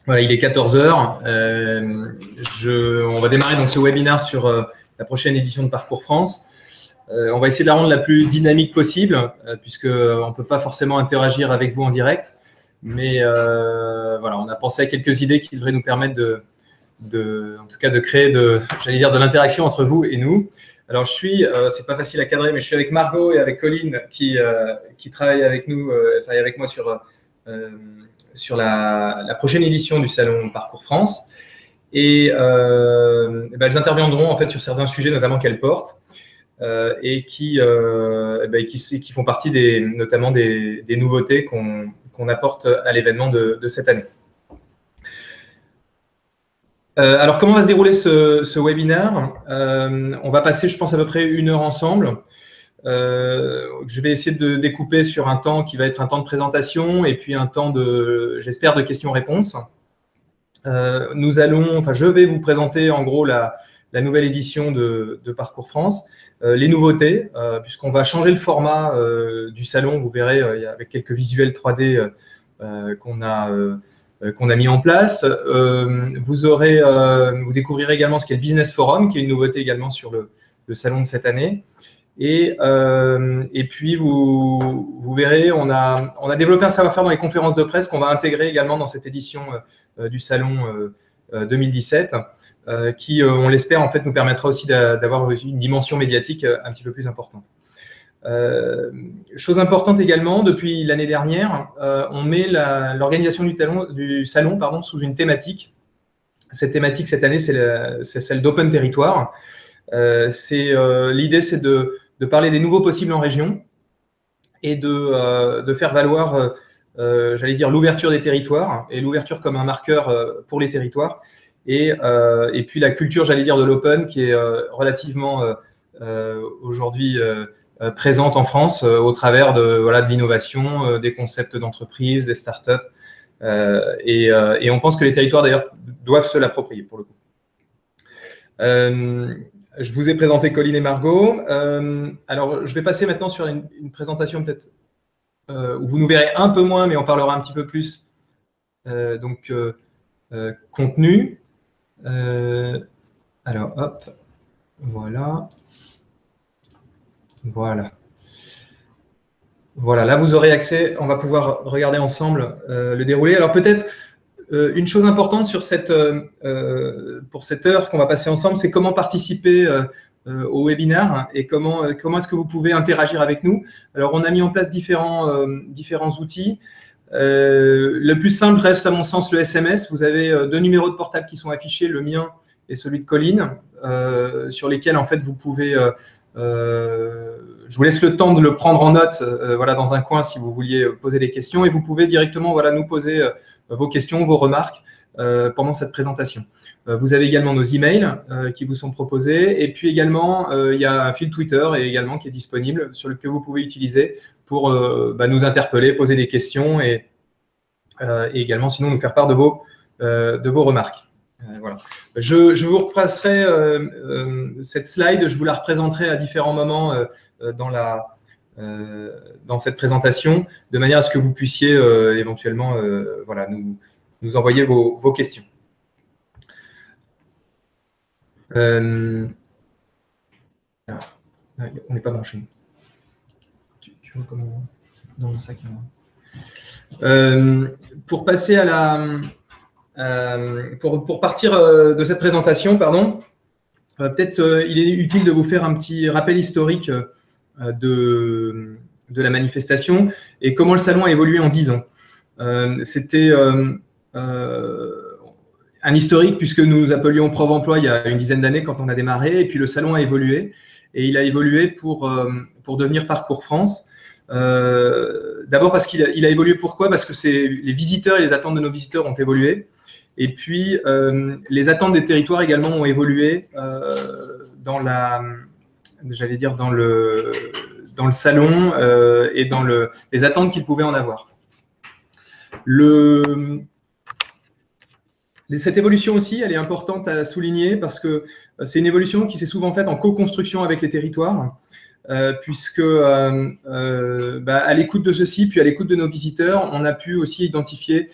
Voilà, il est 14 heures. On va démarrer donc ce webinaire sur la prochaine édition de Parcours France. On va essayer de la rendre la plus dynamique possible, puisqu'on ne peut pas forcément interagir avec vous en direct. Mais voilà, on a pensé à quelques idées qui devraient nous permettre en tout cas de créer j'allais dire, de l'interaction entre vous et nous. Alors, c'est pas facile à cadrer, mais je suis avec Margot et avec Colline qui travaillent avec nous, avec moi sur la prochaine édition du Salon Parcours France. Et elles interviendront en fait sur certains sujets, notamment qu'elles portent, et qui font partie notamment des nouveautés qu'on apporte à l'événement de cette année. Alors, comment va se dérouler ce webinaire? On va passer, je pense, à peu près 1 heure ensemble. Je vais essayer de découper sur un temps qui va être un temps de présentation et puis un temps j'espère, de questions-réponses. Je vais vous présenter en gros la nouvelle édition de Parcours France, les nouveautés, puisqu'on va changer le format du salon. Vous verrez, avec quelques visuels 3D qu'on a mis en place. Vous découvrirez également ce qu'est le Business Forum, qui est une nouveauté également sur le salon de cette année. Et puis, vous verrez, on a développé un savoir-faire dans les conférences de presse qu'on va intégrer également dans cette édition du Salon 2017, qui, on l'espère, en fait, nous permettra aussi d'avoir une dimension médiatique un petit peu plus importante. Chose importante également, depuis l'année dernière, on met l'organisation du salon sous une thématique. Cette thématique, cette année, c'est celle d'Open Territoire. L'idée, c'est de parler des nouveaux possibles en région et de faire valoir, j'allais dire, l'ouverture des territoires et l'ouverture comme un marqueur pour les territoires. Et puis la culture, j'allais dire, de l'open qui est relativement aujourd'hui présente en France au travers de l'innovation, des concepts d'entreprise, des startups. Et on pense que les territoires, d'ailleurs, doivent se l'approprier pour le coup. Je vous ai présenté Colline et Margot. Alors, je vais passer maintenant sur une présentation peut-être où vous nous verrez un peu moins, mais on parlera un petit peu plus. Contenu. Alors, hop, voilà. Voilà, là, vous aurez accès, on va pouvoir regarder ensemble le déroulé. Alors, peut-être une chose importante pour cette heure qu'on va passer ensemble, c'est comment participer au webinaire et comment est-ce que vous pouvez interagir avec nous. Alors, on a mis en place différents outils. Le plus simple reste, à mon sens, le SMS. Vous avez 2 numéros de portable qui sont affichés, le mien et celui de Colline, sur lesquels, en fait, vous pouvez… je vous laisse le temps de le prendre en note dans un coin si vous vouliez poser des questions. Et vous pouvez directement nous poser vos questions, vos remarques pendant cette présentation. Vous avez également nos emails qui vous sont proposés. Et puis également, il y a un fil Twitter également qui est disponible, sur lequel vous pouvez utiliser pour nous interpeller, poser des questions et également sinon nous faire part de vos remarques. Voilà. Je vous repasserai cette slide, je vous la représenterai à différents moments dans cette présentation, de manière à ce que vous puissiez éventuellement nous envoyer vos questions. Alors, on n'est pas branché. Tu vois comment dans le sac. Pour passer à pour partir de cette présentation, peut-être il est utile de vous faire un petit rappel historique de la manifestation et comment le salon a évolué en 10 ans. C'était un historique puisque nous appelions Preuve Emploi il y a une dizaine d'années quand on a démarré, et puis le salon a évolué, et il a évolué pour devenir Parcours France. D'abord parce qu'il a évolué. Pourquoi? Parce que les visiteurs et les attentes de nos visiteurs ont évolué. Et puis, les attentes des territoires également ont évolué dans le salon et dans les attentes qu'ils pouvaient en avoir. Cette évolution aussi, elle est importante à souligner parce que c'est une évolution qui s'est souvent faite en co-construction avec les territoires. puisque à l'écoute de ceci, puis à l'écoute de nos visiteurs, on a pu aussi identifier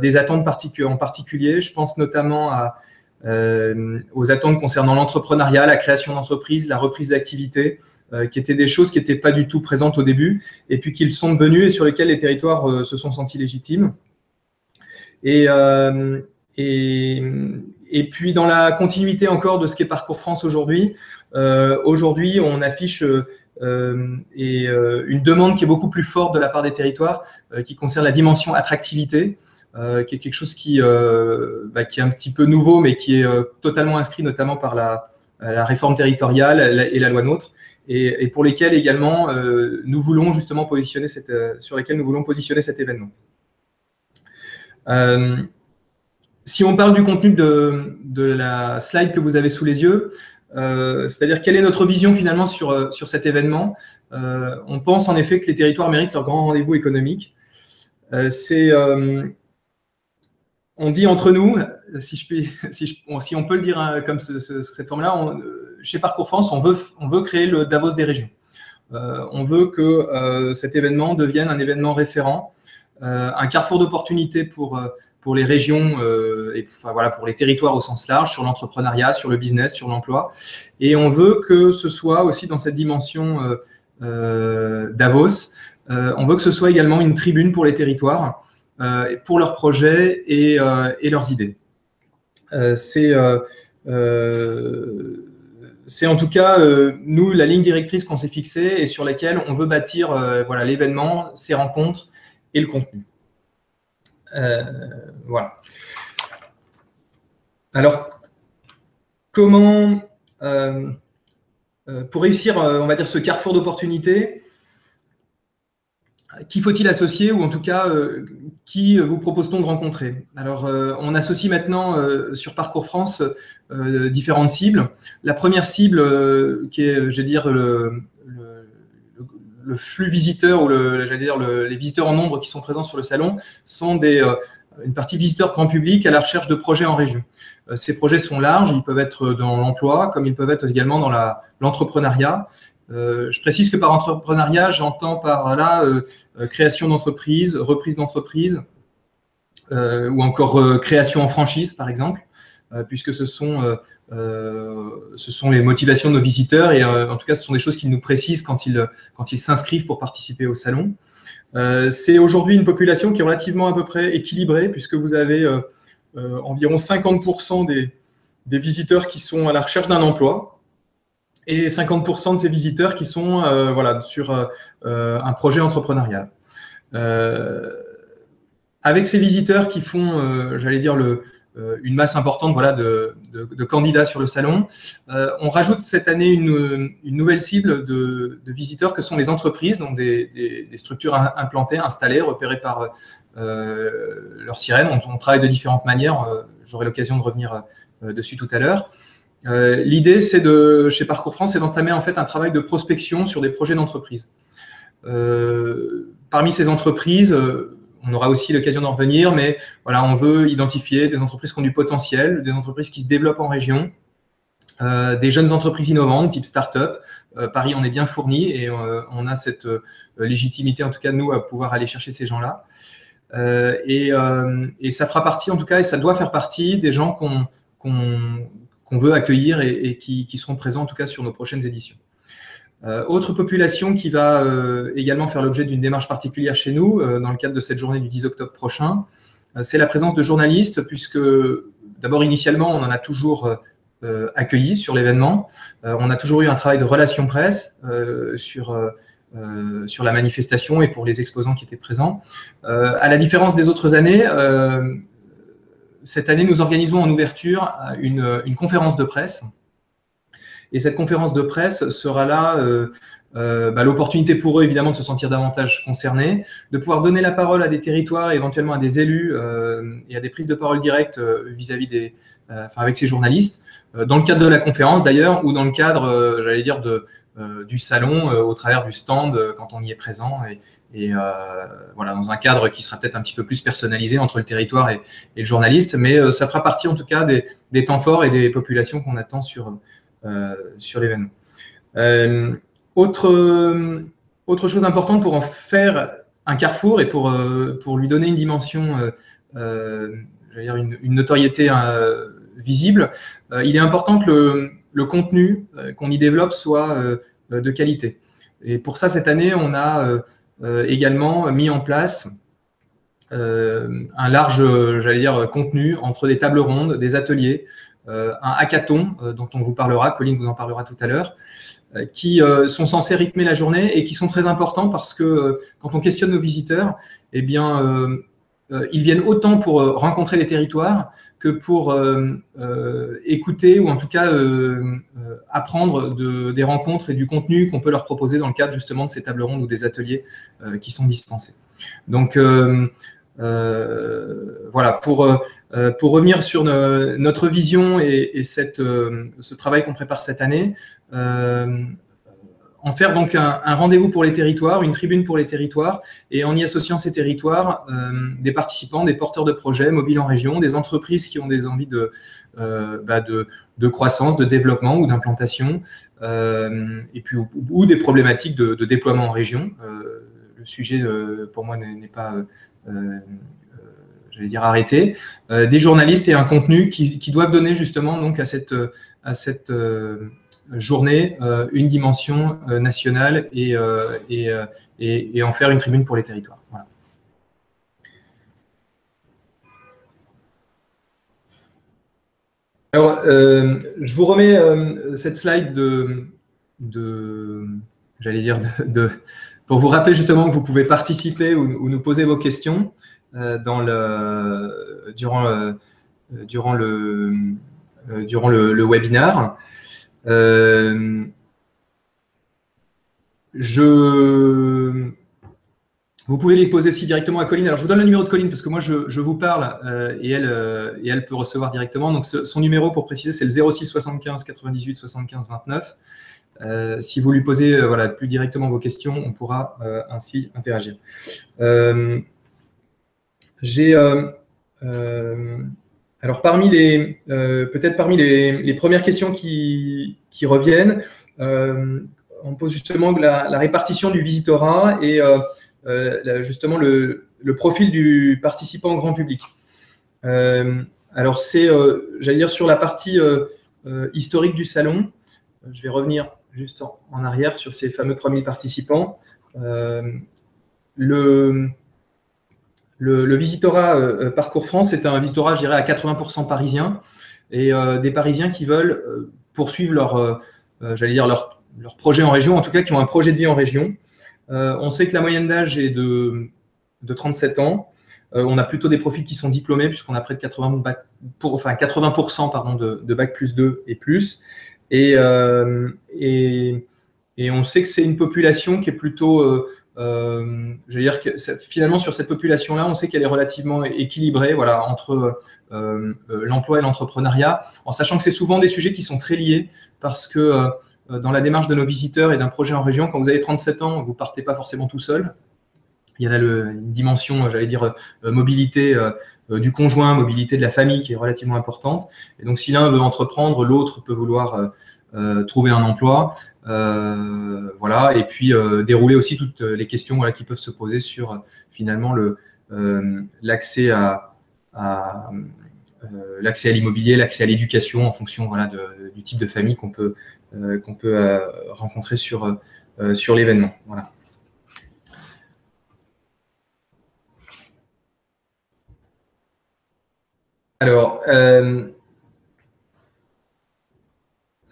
des attentes en particulier. Je pense notamment aux attentes concernant l'entrepreneuriat, la création d'entreprises, la reprise d'activité, qui étaient des choses qui n'étaient pas du tout présentes au début, et puis qui le sont devenues et sur lesquelles les territoires se sont sentis légitimes. Et puis, dans la continuité encore de ce qu'est Parcours France aujourd'hui, on affiche une demande qui est beaucoup plus forte de la part des territoires, qui concerne la dimension attractivité, qui est quelque chose qui est un petit peu nouveau, mais qui est totalement inscrit notamment par la réforme territoriale et la loi NOTRe, et pour lesquels également nous voulons justement positionner sur lesquels nous voulons positionner cet événement. Si on parle du contenu de la slide que vous avez sous les yeux, c'est-à-dire quelle est notre vision finalement sur cet événement, on pense en effet que les territoires méritent leur grand rendez-vous économique. On dit entre nous, si on peut le dire comme sous cette forme-là, chez Parcours France, on veut créer le Davos des régions. On veut que cet événement devienne un événement référent, un carrefour d'opportunités pour les régions et pour les territoires au sens large, sur l'entrepreneuriat, sur le business, sur l'emploi. Et on veut que ce soit aussi dans cette dimension Davos, on veut que ce soit également une tribune pour les territoires, pour leurs projets et leurs idées. C'est en tout cas, nous, la ligne directrice qu'on s'est fixée et sur laquelle on veut bâtir l'événement, ses rencontres et le contenu. Voilà. Alors, comment, pour réussir, on va dire, ce carrefour d'opportunités, qui faut-il associer, ou en tout cas, qui vous propose-t-on de rencontrer? Alors, on associe maintenant sur Parcours France différentes cibles. La première cible, qui est, je vais dire, le flux visiteur, ou les visiteurs en nombre qui sont présents sur le salon, sont une partie visiteurs grand public à la recherche de projets en région. Ces projets sont larges, ils peuvent être dans l'emploi, comme ils peuvent être également dans l'entrepreneuriat. Je précise que par entrepreneuriat, j'entends par là création d'entreprise, reprise d'entreprise, ou encore création en franchise, par exemple, puisque ce sont les motivations de nos visiteurs, et en tout cas, ce sont des choses qu'ils nous précisent quand ils s'inscrivent pour participer au salon. C'est aujourd'hui une population qui est relativement à peu près équilibrée, puisque vous avez environ 50% des visiteurs qui sont à la recherche d'un emploi, et 50% de ces visiteurs qui sont sur un projet entrepreneurial. Avec ces visiteurs qui font, j'allais dire, une masse importante de candidats sur le salon, on rajoute cette année une nouvelle cible de visiteurs que sont les entreprises, donc des structures implantées, installées, repérées par leur sirène. On travaille de différentes manières, j'aurai l'occasion de revenir dessus tout à l'heure. L'idée, chez Parcours France, c'est d'entamer en fait un travail de prospection sur des projets d'entreprise. Parmi ces entreprises, on aura aussi l'occasion d'en revenir, mais voilà, on veut identifier des entreprises qui ont du potentiel, des entreprises qui se développent en région, des jeunes entreprises innovantes, type start-up. Paris, on est bien fourni et on a cette légitimité, en tout cas nous, à pouvoir aller chercher ces gens-là. Et ça fera partie, en tout cas, et ça doit faire partie des gens qu'on veut accueillir et qui seront présents, en tout cas, sur nos prochaines éditions. Autre population qui va également faire l'objet d'une démarche particulière chez nous, dans le cadre de cette journée du 10 octobre prochain, c'est la présence de journalistes, puisque d'abord, initialement, on en a toujours accueilli sur l'événement. On a toujours eu un travail de relations presse sur la manifestation et pour les exposants qui étaient présents. À la différence des autres années, cette année, nous organisons en ouverture une conférence de presse. Et cette conférence de presse sera là l'opportunité pour eux, évidemment, de se sentir davantage concernés, de pouvoir donner la parole à des territoires, éventuellement à des élus et à des prises de parole directes vis-à-vis avec ces journalistes, dans le cadre de la conférence d'ailleurs, ou dans le cadre, j'allais dire, du salon, au travers du stand, quand on y est présent, et dans un cadre qui sera peut-être un petit peu plus personnalisé entre le territoire et le journaliste, mais ça fera partie en tout cas des temps forts et des populations qu'on attend sur l'événement. Autre chose importante pour en faire un carrefour et pour lui donner une dimension, j'allais dire une notoriété visible, il est important que le contenu qu'on y développe soit de qualité. Et pour ça, cette année, on a également mis en place un large, j'allais dire, contenu entre des tables rondes, des ateliers, un hackathon dont on vous parlera, Colline vous en parlera tout à l'heure, qui sont censés rythmer la journée et qui sont très importants parce que quand on questionne nos visiteurs, eh bien, ils viennent autant pour rencontrer les territoires que pour écouter ou en tout cas apprendre des rencontres et du contenu qu'on peut leur proposer dans le cadre justement de ces tables rondes ou des ateliers qui sont dispensés. Donc voilà, pour revenir sur notre vision et ce travail qu'on prépare cette année, en faire donc un rendez-vous pour les territoires, une tribune pour les territoires, et en y associant ces territoires, des participants, des porteurs de projets mobiles en région, des entreprises qui ont des envies de croissance, de développement ou d'implantation, et puis ou des problématiques de déploiement en région. Le sujet, pour moi, n'est pas j'allais dire arrêté, des journalistes et un contenu qui doivent donner justement donc à cette journée une dimension nationale et en faire une tribune pour les territoires. Voilà. Alors, je vous remets cette slide j'allais dire pour vous rappeler justement que vous pouvez participer ou nous poser vos questions durant le webinaire. Vous pouvez les poser aussi directement à Colline. Alors, je vous donne le numéro de Colline parce que moi, je vous parle et elle peut recevoir directement. Donc, son numéro, pour préciser, c'est le 06 75 98 75 29. Si vous lui posez voilà, plus directement vos questions, on pourra ainsi interagir. Alors, peut-être parmi les premières questions qui reviennent, on pose justement la répartition du visitorat et justement le profil du participant grand public. Alors, c'est, j'allais dire, sur la partie historique du salon. Je vais revenir juste en arrière sur ces fameux 3000 participants. Le visitorat Parcours France, c'est un visitorat, je dirais, à 80% parisien, et des Parisiens qui veulent poursuivre j'allais dire leur projet en région, en tout cas qui ont un projet de vie en région. On sait que la moyenne d'âge est de 37 ans. On a plutôt des profils qui sont diplômés, puisqu'on a près de 80% de bac plus 2 et plus. Et on sait que c'est une population qui est plutôt, je veux dire que finalement sur cette population-là, on sait qu'elle est relativement équilibrée, voilà, entre l'emploi et l'entrepreneuriat, en sachant que c'est souvent des sujets qui sont très liés, parce que dans la démarche de nos visiteurs et d'un projet en région, quand vous avez 37 ans, vous ne partez pas forcément tout seul. Il y a là une dimension, j'allais dire, mobilité du conjoint, mobilité de la famille qui est relativement importante. Et donc, si l'un veut entreprendre, l'autre peut vouloir trouver un emploi. Voilà. Et puis, dérouler aussi toutes les questions voilà, qui peuvent se poser sur, finalement, l'accès à l'immobilier, l'accès à l'éducation en fonction voilà, du type de famille qu'on peut rencontrer sur l'événement. Voilà.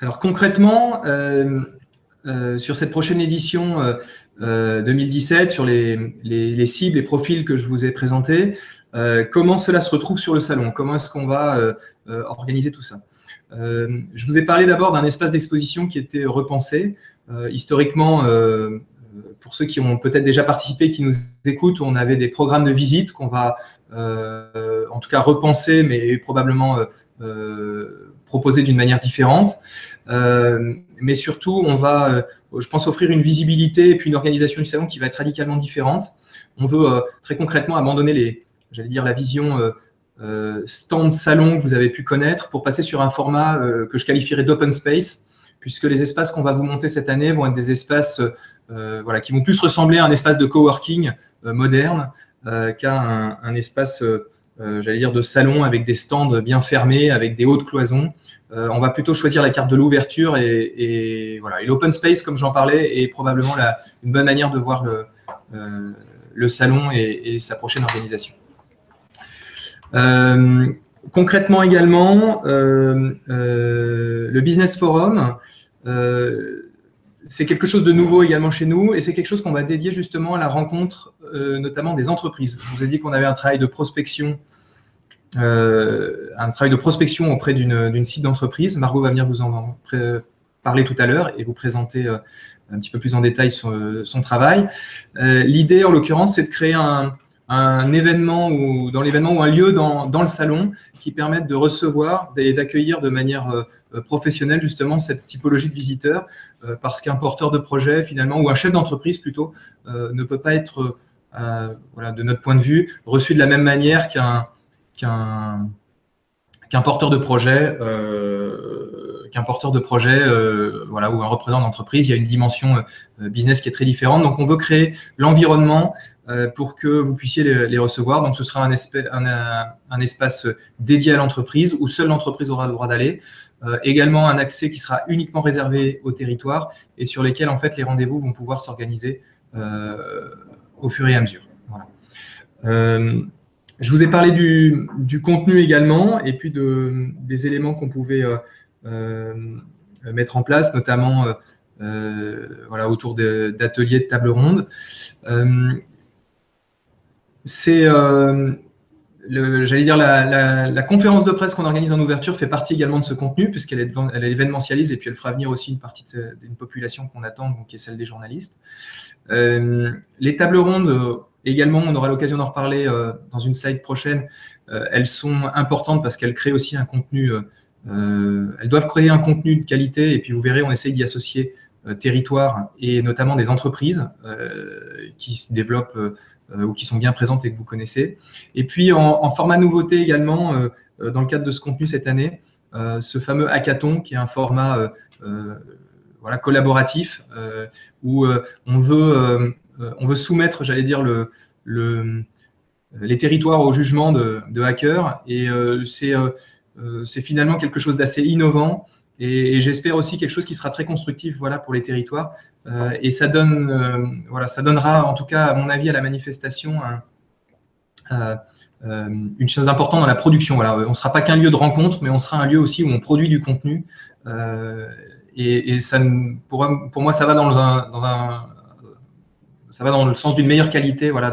Alors concrètement, sur cette prochaine édition 2017, sur les cibles et profils que je vous ai présentés, comment cela se retrouve sur le salon? Comment est-ce qu'on va organiser tout ça? Je vous ai parlé d'abord d'un espace d'exposition qui était repensé. Historiquement, pour ceux qui ont peut-être déjà participé, qui nous écoutent, on avait des programmes de visite qu'on va en tout cas repenser, mais probablement proposer d'une manière différente. Mais surtout, on va, je pense, offrir une visibilité et puis une organisation du salon qui va être radicalement différente. On veut très concrètement abandonner j'allais dire la vision stand salon que vous avez pu connaître pour passer sur un format que je qualifierais d'open space, puisque les espaces qu'on va vous monter cette année vont être des espaces voilà, qui vont plus ressembler à un espace de coworking moderne qu'à un espace, j'allais dire, de salon avec des stands bien fermés, avec des hautes cloisons. On va plutôt choisir la carte de l'ouverture et voilà. Et l'open space, comme j'en parlais, est probablement une bonne manière de voir le salon et sa prochaine organisation. Concrètement également, le Business Forum, c'est quelque chose de nouveau également chez nous et c'est quelque chose qu'on va dédier justement à la rencontre notamment des entreprises. Je vous ai dit qu'on avait un travail de prospection auprès d'une cible d'entreprise. Margot va venir vous en parler tout à l'heure et vous présenter un petit peu plus en détail son travail. L'idée, en l'occurrence, c'est de créer un événement ou dans l'événement ou un lieu dans le salon qui permette de recevoir et d'accueillir de manière professionnelle justement cette typologie de visiteurs parce qu'un porteur de projet finalement ou un chef d'entreprise plutôt ne peut pas être, voilà, de notre point de vue, reçu de la même manière qu'un porteur de projet, voilà, ou un représentant d'entreprise. Il y a une dimension business qui est très différente. Donc, on veut créer l'environnement pour que vous puissiez les recevoir. Donc, ce sera un espace dédié à l'entreprise où seule l'entreprise aura le droit d'aller. Également, un accès qui sera uniquement réservé au territoire et sur lesquels, en fait, les rendez-vous vont pouvoir s'organiser au fur et à mesure. Voilà. Je vous ai parlé du contenu également et puis des éléments qu'on pouvait mettre en place, notamment voilà, autour d'ateliers de table ronde. C'est, j'allais dire, la conférence de presse qu'on organise en ouverture fait partie également de ce contenu, puisqu'elle événementialise et puis elle fera venir aussi une partie d'une population qu'on attend, donc, qui est celle des journalistes. Les tables rondes, également, on aura l'occasion d'en reparler dans une slide prochaine. Elles sont importantes parce qu'elles créent aussi un contenu, elles doivent créer un contenu de qualité et puis vous verrez, on essaye d'y associer territoire et notamment des entreprises qui se développent ou qui sont bien présentes et que vous connaissez. Et puis en format nouveauté également, dans le cadre de ce contenu cette année, ce fameux hackathon qui est un format voilà, collaboratif où on veut soumettre, j'allais dire, les territoires au jugement de hackers et c'est finalement quelque chose d'assez innovant et j'espère aussi quelque chose qui sera très constructif, voilà, pour les territoires et ça voilà, ça donnera en tout cas à mon avis à la manifestation une chose importante dans la production. Voilà. On ne sera pas qu'un lieu de rencontre, mais on sera un lieu aussi où on produit du contenu et ça, pour moi ça va ça va dans le sens d'une meilleure qualité, voilà,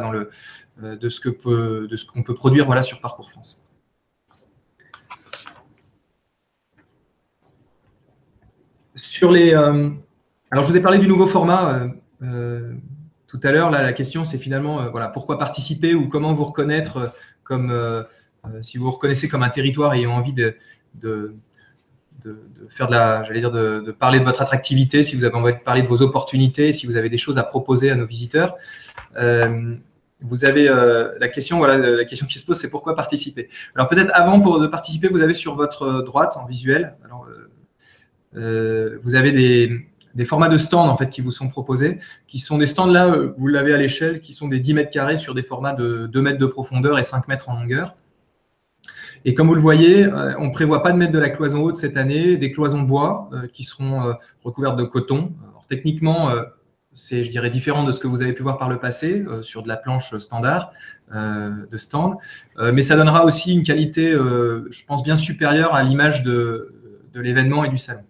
de ce qu'on peut produire, voilà, sur Parcours France. Alors, je vous ai parlé du nouveau format tout à l'heure. Là, la question, c'est finalement, voilà, pourquoi participer ou comment vous reconnaître si vous vous reconnaissez comme un territoire ayant envie de faire j'allais dire, de parler de votre attractivité, si vous avez envie de parler de vos opportunités, si vous avez des choses à proposer à nos visiteurs. Vous avez la question, voilà, la question qui se pose, c'est pourquoi participer. Alors peut-être avant de participer, vous avez sur votre droite en visuel, alors, vous avez des formats de stands en fait qui vous sont proposés, qui sont des stands là, vous l'avez à l'échelle, qui sont des 10 mètres carrés sur des formats de 2 mètres de profondeur et 5 mètres en longueur. Et comme vous le voyez, on ne prévoit pas de mettre de la cloison haute cette année, des cloisons bois qui seront recouvertes de coton. Alors, techniquement, c'est, je dirais, différent de ce que vous avez pu voir par le passé sur de la planche standard de stand. Mais ça donnera aussi une qualité, je pense, bien supérieure à l'image de l'événement et du salon.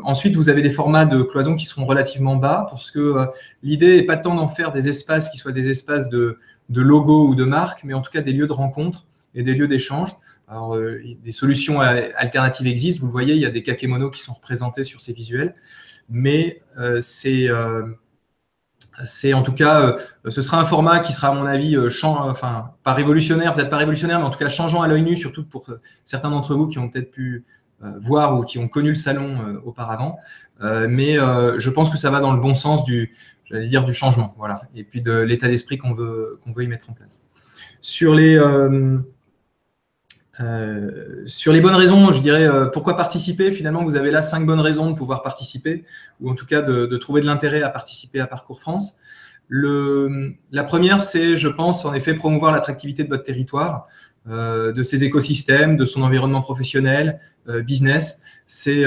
Ensuite, vous avez des formats de cloisons qui seront relativement bas parce que l'idée n'est pas tant d'en faire des espaces qui soient des espaces de logo ou de marque, mais en tout cas des lieux de rencontre et des lieux d'échange. Alors, des solutions alternatives existent. Vous le voyez, il y a des kakémonos qui sont représentés sur ces visuels. Mais c'est en tout cas, ce sera un format qui sera, à mon avis, enfin, pas révolutionnaire, peut-être pas révolutionnaire, mais en tout cas changeant à l'œil nu, surtout pour certains d'entre vous qui ont peut-être pu voir ou qui ont connu le salon auparavant. Mais je pense que ça va dans le bon sens j'allais dire, du changement, voilà, et puis de l'état d'esprit qu'on veut y mettre en place. Sur Sur les bonnes raisons, je dirais pourquoi participer. Finalement, vous avez là 5 bonnes raisons de pouvoir participer, ou en tout cas de trouver de l'intérêt à participer à Parcours France. La première, c'est, je pense, en effet, promouvoir l'attractivité de votre territoire, de ses écosystèmes, de son environnement professionnel, business. C'est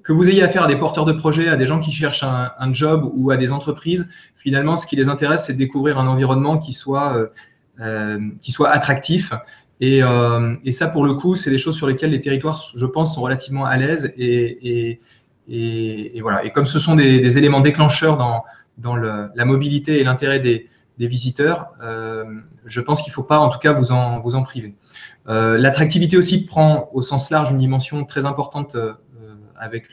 que vous ayez affaire à des porteurs de projets, à des gens qui cherchent un job ou à des entreprises. Finalement, ce qui les intéresse, c'est de découvrir un environnement qui soit attractif. Et ça, pour le coup, c'est des choses sur lesquelles les territoires, je pense, sont relativement à l'aise. Et voilà. Et comme ce sont des éléments déclencheurs dans la mobilité et l'intérêt des visiteurs, je pense qu'il ne faut pas, en tout cas, vous en priver. L'attractivité aussi prend au sens large une dimension très importante avec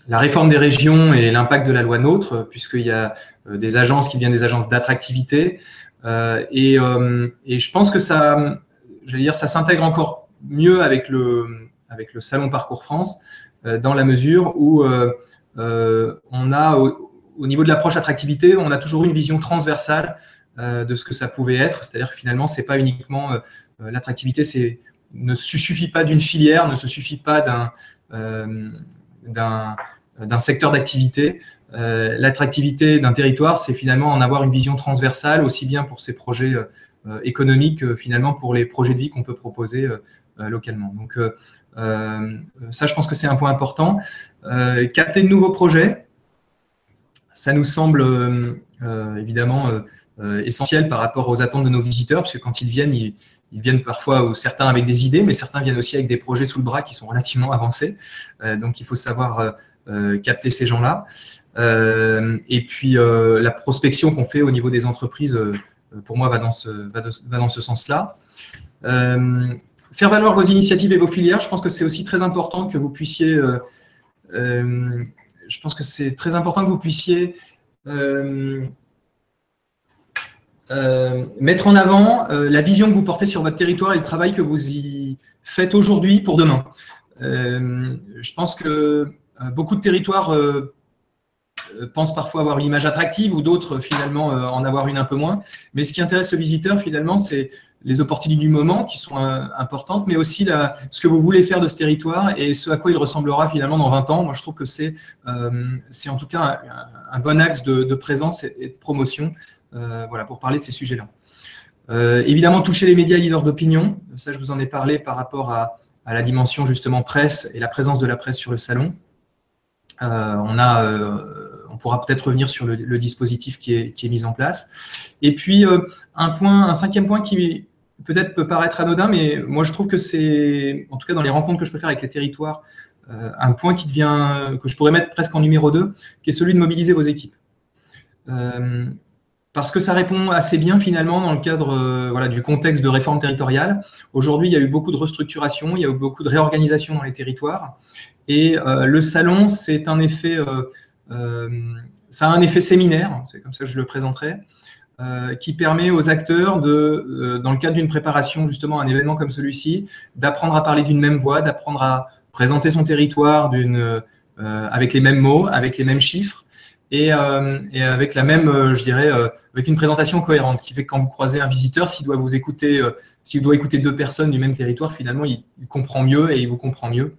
la réforme des régions et l'impact de la loi NOTRe, puisqu'il y a des agences qui deviennent des agences d'attractivité. Et je pense que ça s'intègre encore mieux avec le salon Parcours France, dans la mesure où on a, au niveau de l'approche attractivité, on a toujours une vision transversale de ce que ça pouvait être. C'est-à-dire que finalement, c'est pas uniquement l'attractivité, ne se suffit pas d'une filière, ne se suffit pas d'un secteur d'activité. L'attractivité d'un territoire, c'est finalement en avoir une vision transversale, aussi bien pour ses projets économiques que finalement pour les projets de vie qu'on peut proposer localement. Donc ça, je pense que c'est un point important. Capter de nouveaux projets, ça nous semble évidemment essentiel par rapport aux attentes de nos visiteurs, parce que quand ils viennent parfois, ou certains avec des idées, mais certains viennent aussi avec des projets sous le bras qui sont relativement avancés. Donc, il faut savoir capter ces gens-là. Et puis, la prospection qu'on fait au niveau des entreprises, pour moi, va dans ce sens-là. Faire valoir vos initiatives et vos filières, je pense que c'est aussi très important que vous puissiez mettre en avant la vision que vous portez sur votre territoire et le travail que vous y faites aujourd'hui pour demain. Je pense que beaucoup de territoires pensent parfois avoir une image attractive ou d'autres finalement en avoir une un peu moins. Mais ce qui intéresse le visiteur finalement, c'est les opportunités du moment qui sont importantes, mais aussi ce que vous voulez faire de ce territoire et ce à quoi il ressemblera finalement dans 20 ans. Moi, je trouve que c'est en tout cas un bon axe de présence et de promotion voilà, pour parler de ces sujets-là. Évidemment, toucher les médias leaders d'opinion. Ça, je vous en ai parlé par rapport à la dimension justement presse et la présence de la presse sur le salon. On pourra peut-être revenir sur le dispositif qui est mis en place. Et puis, un cinquième point qui peut-être peut paraître anodin, mais moi, je trouve que c'est, en tout cas dans les rencontres que je peux faire avec les territoires, un point que je pourrais mettre presque en numéro 2, qui est celui de mobiliser vos équipes. Parce que ça répond assez bien finalement dans le cadre voilà, du contexte de réforme territoriale. Aujourd'hui, il y a eu beaucoup de restructuration, il y a eu beaucoup de réorganisation dans les territoires. Et le salon, c'est un effet, ça a un effet séminaire, c'est comme ça que je le présenterai, qui permet aux acteurs, dans le cadre d'une préparation justement à un événement comme celui-ci, d'apprendre à parler d'une même voix, d'apprendre à présenter son territoire avec les mêmes mots, avec les mêmes chiffres, et avec la même, je dirais, avec une présentation cohérente, qui fait que quand vous croisez un visiteur, s'il doit écouter 2 personnes du même territoire, finalement, il comprend mieux et il vous comprend mieux.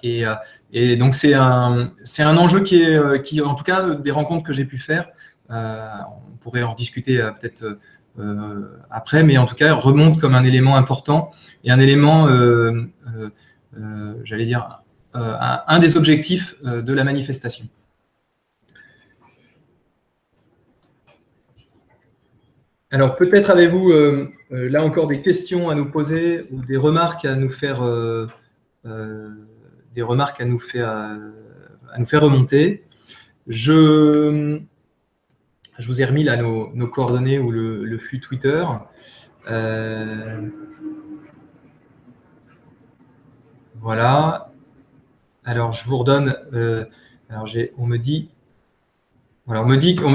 Et donc, c'est un enjeu qui, en tout cas, des rencontres que j'ai pu faire, on pourrait en discuter peut-être après, mais en tout cas, remonte comme un élément important et un élément, j'allais dire, un des objectifs de la manifestation. Alors, peut-être avez-vous là encore des questions à nous poser ou des remarques à nous faire remonter. Je vous ai remis là nos coordonnées ou le flux Twitter. Voilà. Alors, je vous redonne. On me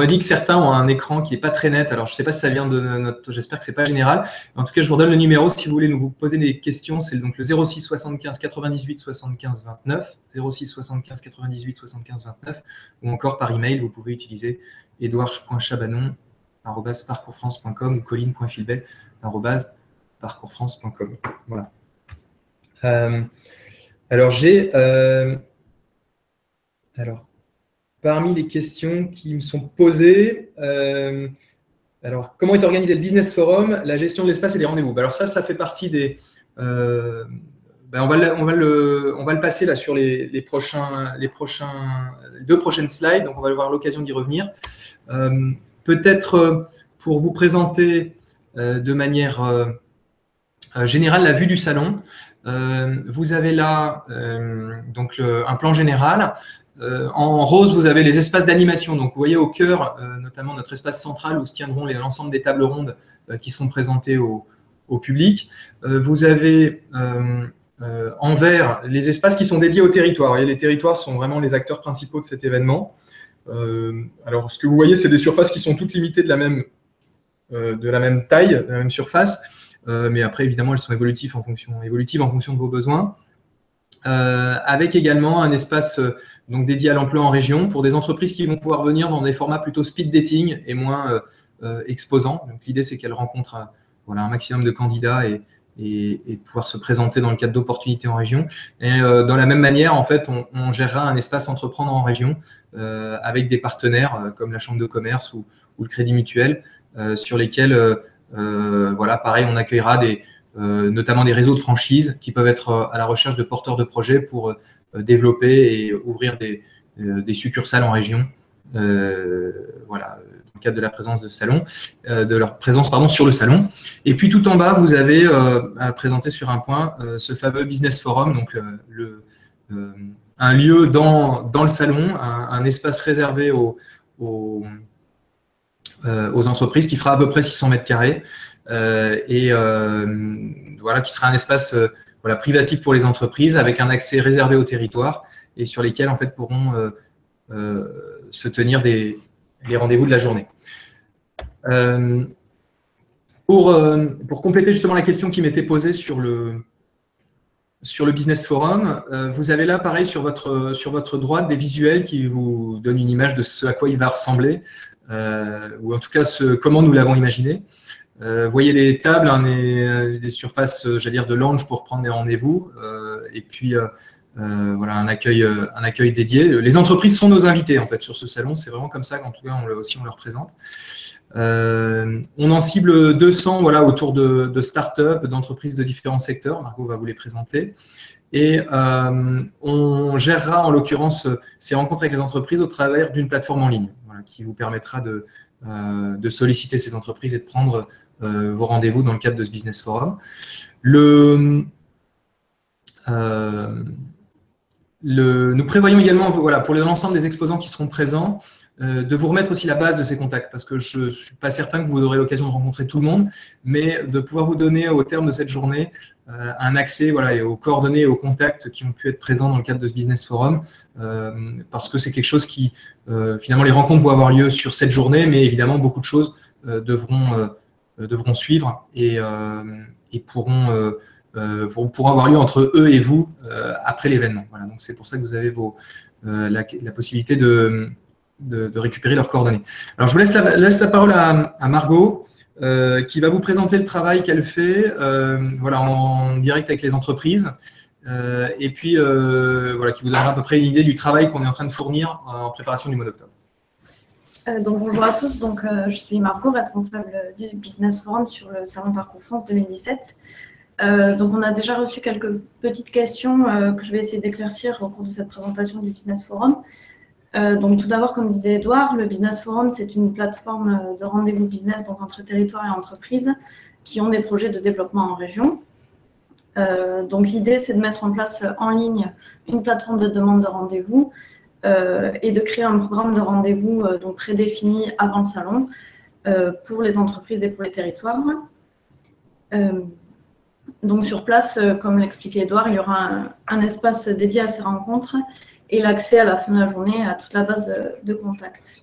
dit que certains ont un écran qui n'est pas très net. Alors, je ne sais pas si ça vient de notre. J'espère que ce n'est pas général. En tout cas, je vous redonne le numéro si vous voulez vous poser des questions. C'est donc le 06 75 98 75 29. 06 75 98 75 29. Ou encore par email, vous pouvez utiliser edouard.chabanon colline.filbert@parcoursfrance.com ou colline.filbert@parcoursfrance.com. Voilà. Alors, parmi les questions qui me sont posées, alors, comment est organisé le Business Forum, la gestion de l'espace et des rendez-vous? Alors ça fait partie des… on va le passer là sur les deux prochaines slides, donc on va avoir l'occasion d'y revenir. Peut-être pour vous présenter de manière générale la vue du salon. Vous avez là donc un plan général. En rose, vous avez les espaces d'animation. Donc, vous voyez au cœur, notamment notre espace central où se tiendront l'ensemble des tables rondes qui seront présentées au public. Vous avez en vert les espaces qui sont dédiés au territoire. Et les territoires sont vraiment les acteurs principaux de cet événement. Alors, ce que vous voyez, c'est des surfaces qui sont toutes limitées de la même taille, de la même surface. Mais après, évidemment, elles sont évolutives en fonction de vos besoins. Avec également un espace donc dédié à l'emploi en région pour des entreprises qui vont pouvoir venir dans des formats plutôt speed dating et moins exposants. Donc l'idée, c'est qu'elles rencontrent un maximum de candidats et pouvoir se présenter dans le cadre d'opportunités en région. Et dans la même manière, en fait, on gérera un espace entreprendre en région avec des partenaires comme la Chambre de commerce ou le Crédit Mutuel sur lesquels, pareil, on accueillera notamment des réseaux de franchise qui peuvent être à la recherche de porteurs de projets pour développer et ouvrir des succursales en région, dans le cadre de la présence de leur présence sur le salon. Et puis tout en bas, vous avez à présenter sur un point ce fameux Business Forum, donc un lieu dans le salon, un espace réservé aux entreprises qui fera à peu près 600 mètres carrés. Qui sera un espace privatif pour les entreprises avec un accès réservé au territoire et sur lesquels en fait pourront se tenir les rendez-vous de la journée. Pour compléter justement la question qui m'était posée sur le Business Forum, vous avez là pareil sur votre droite des visuels qui vous donnent une image de ce à quoi il va ressembler, ou en tout cas comment nous l'avons imaginé. Vous voyez des tables, des surfaces, j'allais dire, de lounge pour prendre des rendez-vous, et puis un accueil dédié. Les entreprises sont nos invités en fait sur ce salon. C'est vraiment comme ça qu'en tout cas on le représente. On en cible 200 autour de start-up, d'entreprises de différents secteurs. Margot va vous les présenter. Et on gérera en l'occurrence ces rencontres avec les entreprises au travers d'une plateforme en ligne qui vous permettra de solliciter ces entreprises et de prendre vos rendez-vous dans le cadre de ce Business Forum. Nous prévoyons également, pour l'ensemble des exposants qui seront présents, de vous remettre aussi la base de ces contacts, parce que je ne suis pas certain que vous aurez l'occasion de rencontrer tout le monde, mais de pouvoir vous donner au terme de cette journée un accès aux coordonnées et aux contacts qui ont pu être présents dans le cadre de ce Business Forum, parce que c'est quelque chose qui, finalement, les rencontres vont avoir lieu sur cette journée, mais évidemment, beaucoup de choses devront suivre et pourront avoir lieu entre eux et vous après l'événement. Donc c'est pour ça que vous avez la possibilité de récupérer leurs coordonnées. Alors je vous laisse la parole à Margot qui va vous présenter le travail qu'elle fait en direct avec les entreprises et puis qui vous donnera à peu près une idée du travail qu'on est en train de fournir en préparation du mois d'octobre. Donc bonjour à tous, je suis Margot, responsable du Business Forum sur le Salon Parcours France 2017. Donc on a déjà reçu quelques petites questions que je vais essayer d'éclaircir au cours de cette présentation du Business Forum. Donc tout d'abord, comme disait Edouard, le Business Forum, c'est une plateforme de rendez-vous business entre territoires et entreprises qui ont des projets de développement en région. Donc l'idée, c'est de mettre en place en ligne une plateforme de demande de rendez-vous et de créer un programme de rendez-vous prédéfini avant le salon pour les entreprises et pour les territoires. Donc sur place, comme l'expliquait Edouard, il y aura un espace dédié à ces rencontres et l'accès à la fin de la journée à toute la base de contact.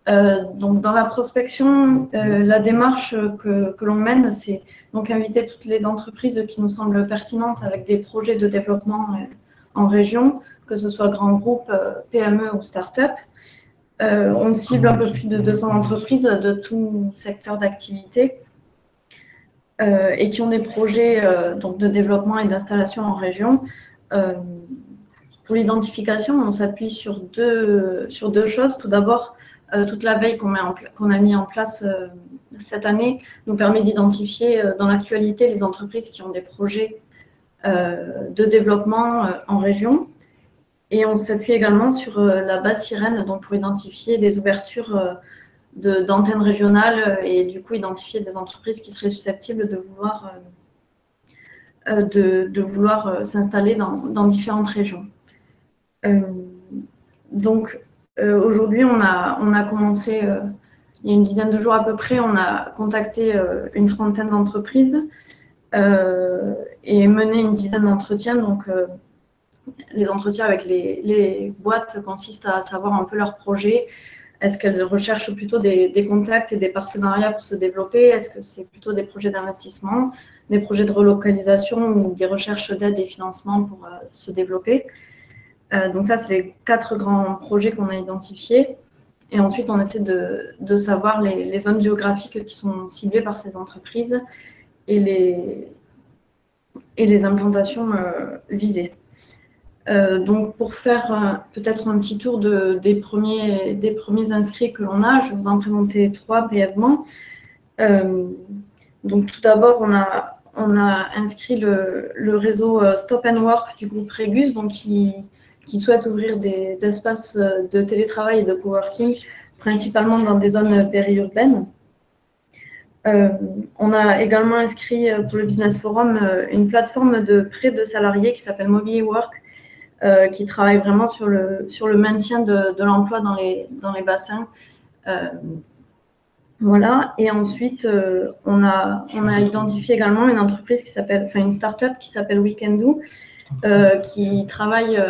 Donc dans la prospection, la démarche que l'on mène, c'est donc inviter toutes les entreprises qui nous semblent pertinentes avec des projets de développement en région, que ce soit grands groupes, PME ou start-up. On cible un peu plus de 200 entreprises de tout secteur d'activité et qui ont des projets donc de développement et d'installation en région. Pour l'identification, on s'appuie sur deux choses. Tout d'abord, toute la veille qu'on a mis en place cette année nous permet d'identifier dans l'actualité les entreprises qui ont des projets de développement en région. Et on s'appuie également sur la base Sirène donc pour identifier les ouvertures d'antennes régionales et du coup identifier des entreprises qui seraient susceptibles de vouloir s'installer dans différentes régions. Donc aujourd'hui, on a commencé, il y a une dizaine de jours à peu près, on a contacté une trentaine d'entreprises et mené une dizaine d'entretiens. Donc les entretiens avec les boîtes consistent à savoir un peu leur projet. Est-ce qu'elles recherchent plutôt des contacts et des partenariats pour se développer? Est-ce que c'est plutôt des projets d'investissement, des projets de relocalisation ou des recherches d'aide et financement pour se développer? Donc ça, c'est les 4 grands projets qu'on a identifiés. Et ensuite, on essaie de savoir les zones géographiques qui sont ciblées par ces entreprises et les implantations visées. Donc, pour faire peut-être un petit tour des premiers inscrits que l'on a, je vais vous en présenter 3 brièvement. Donc, tout d'abord, on a inscrit le réseau Stop and Work du groupe Régus, donc qui souhaite ouvrir des espaces de télétravail et de coworking, principalement dans des zones périurbaines. On a également inscrit pour le Business Forum une plateforme de prêt de salariés qui s'appelle Mobilier Work, qui travaille vraiment sur le maintien de l'emploi dans les bassins. Voilà. Et ensuite, on a identifié également une entreprise une start-up qui s'appelle Weekendoo, qui travaille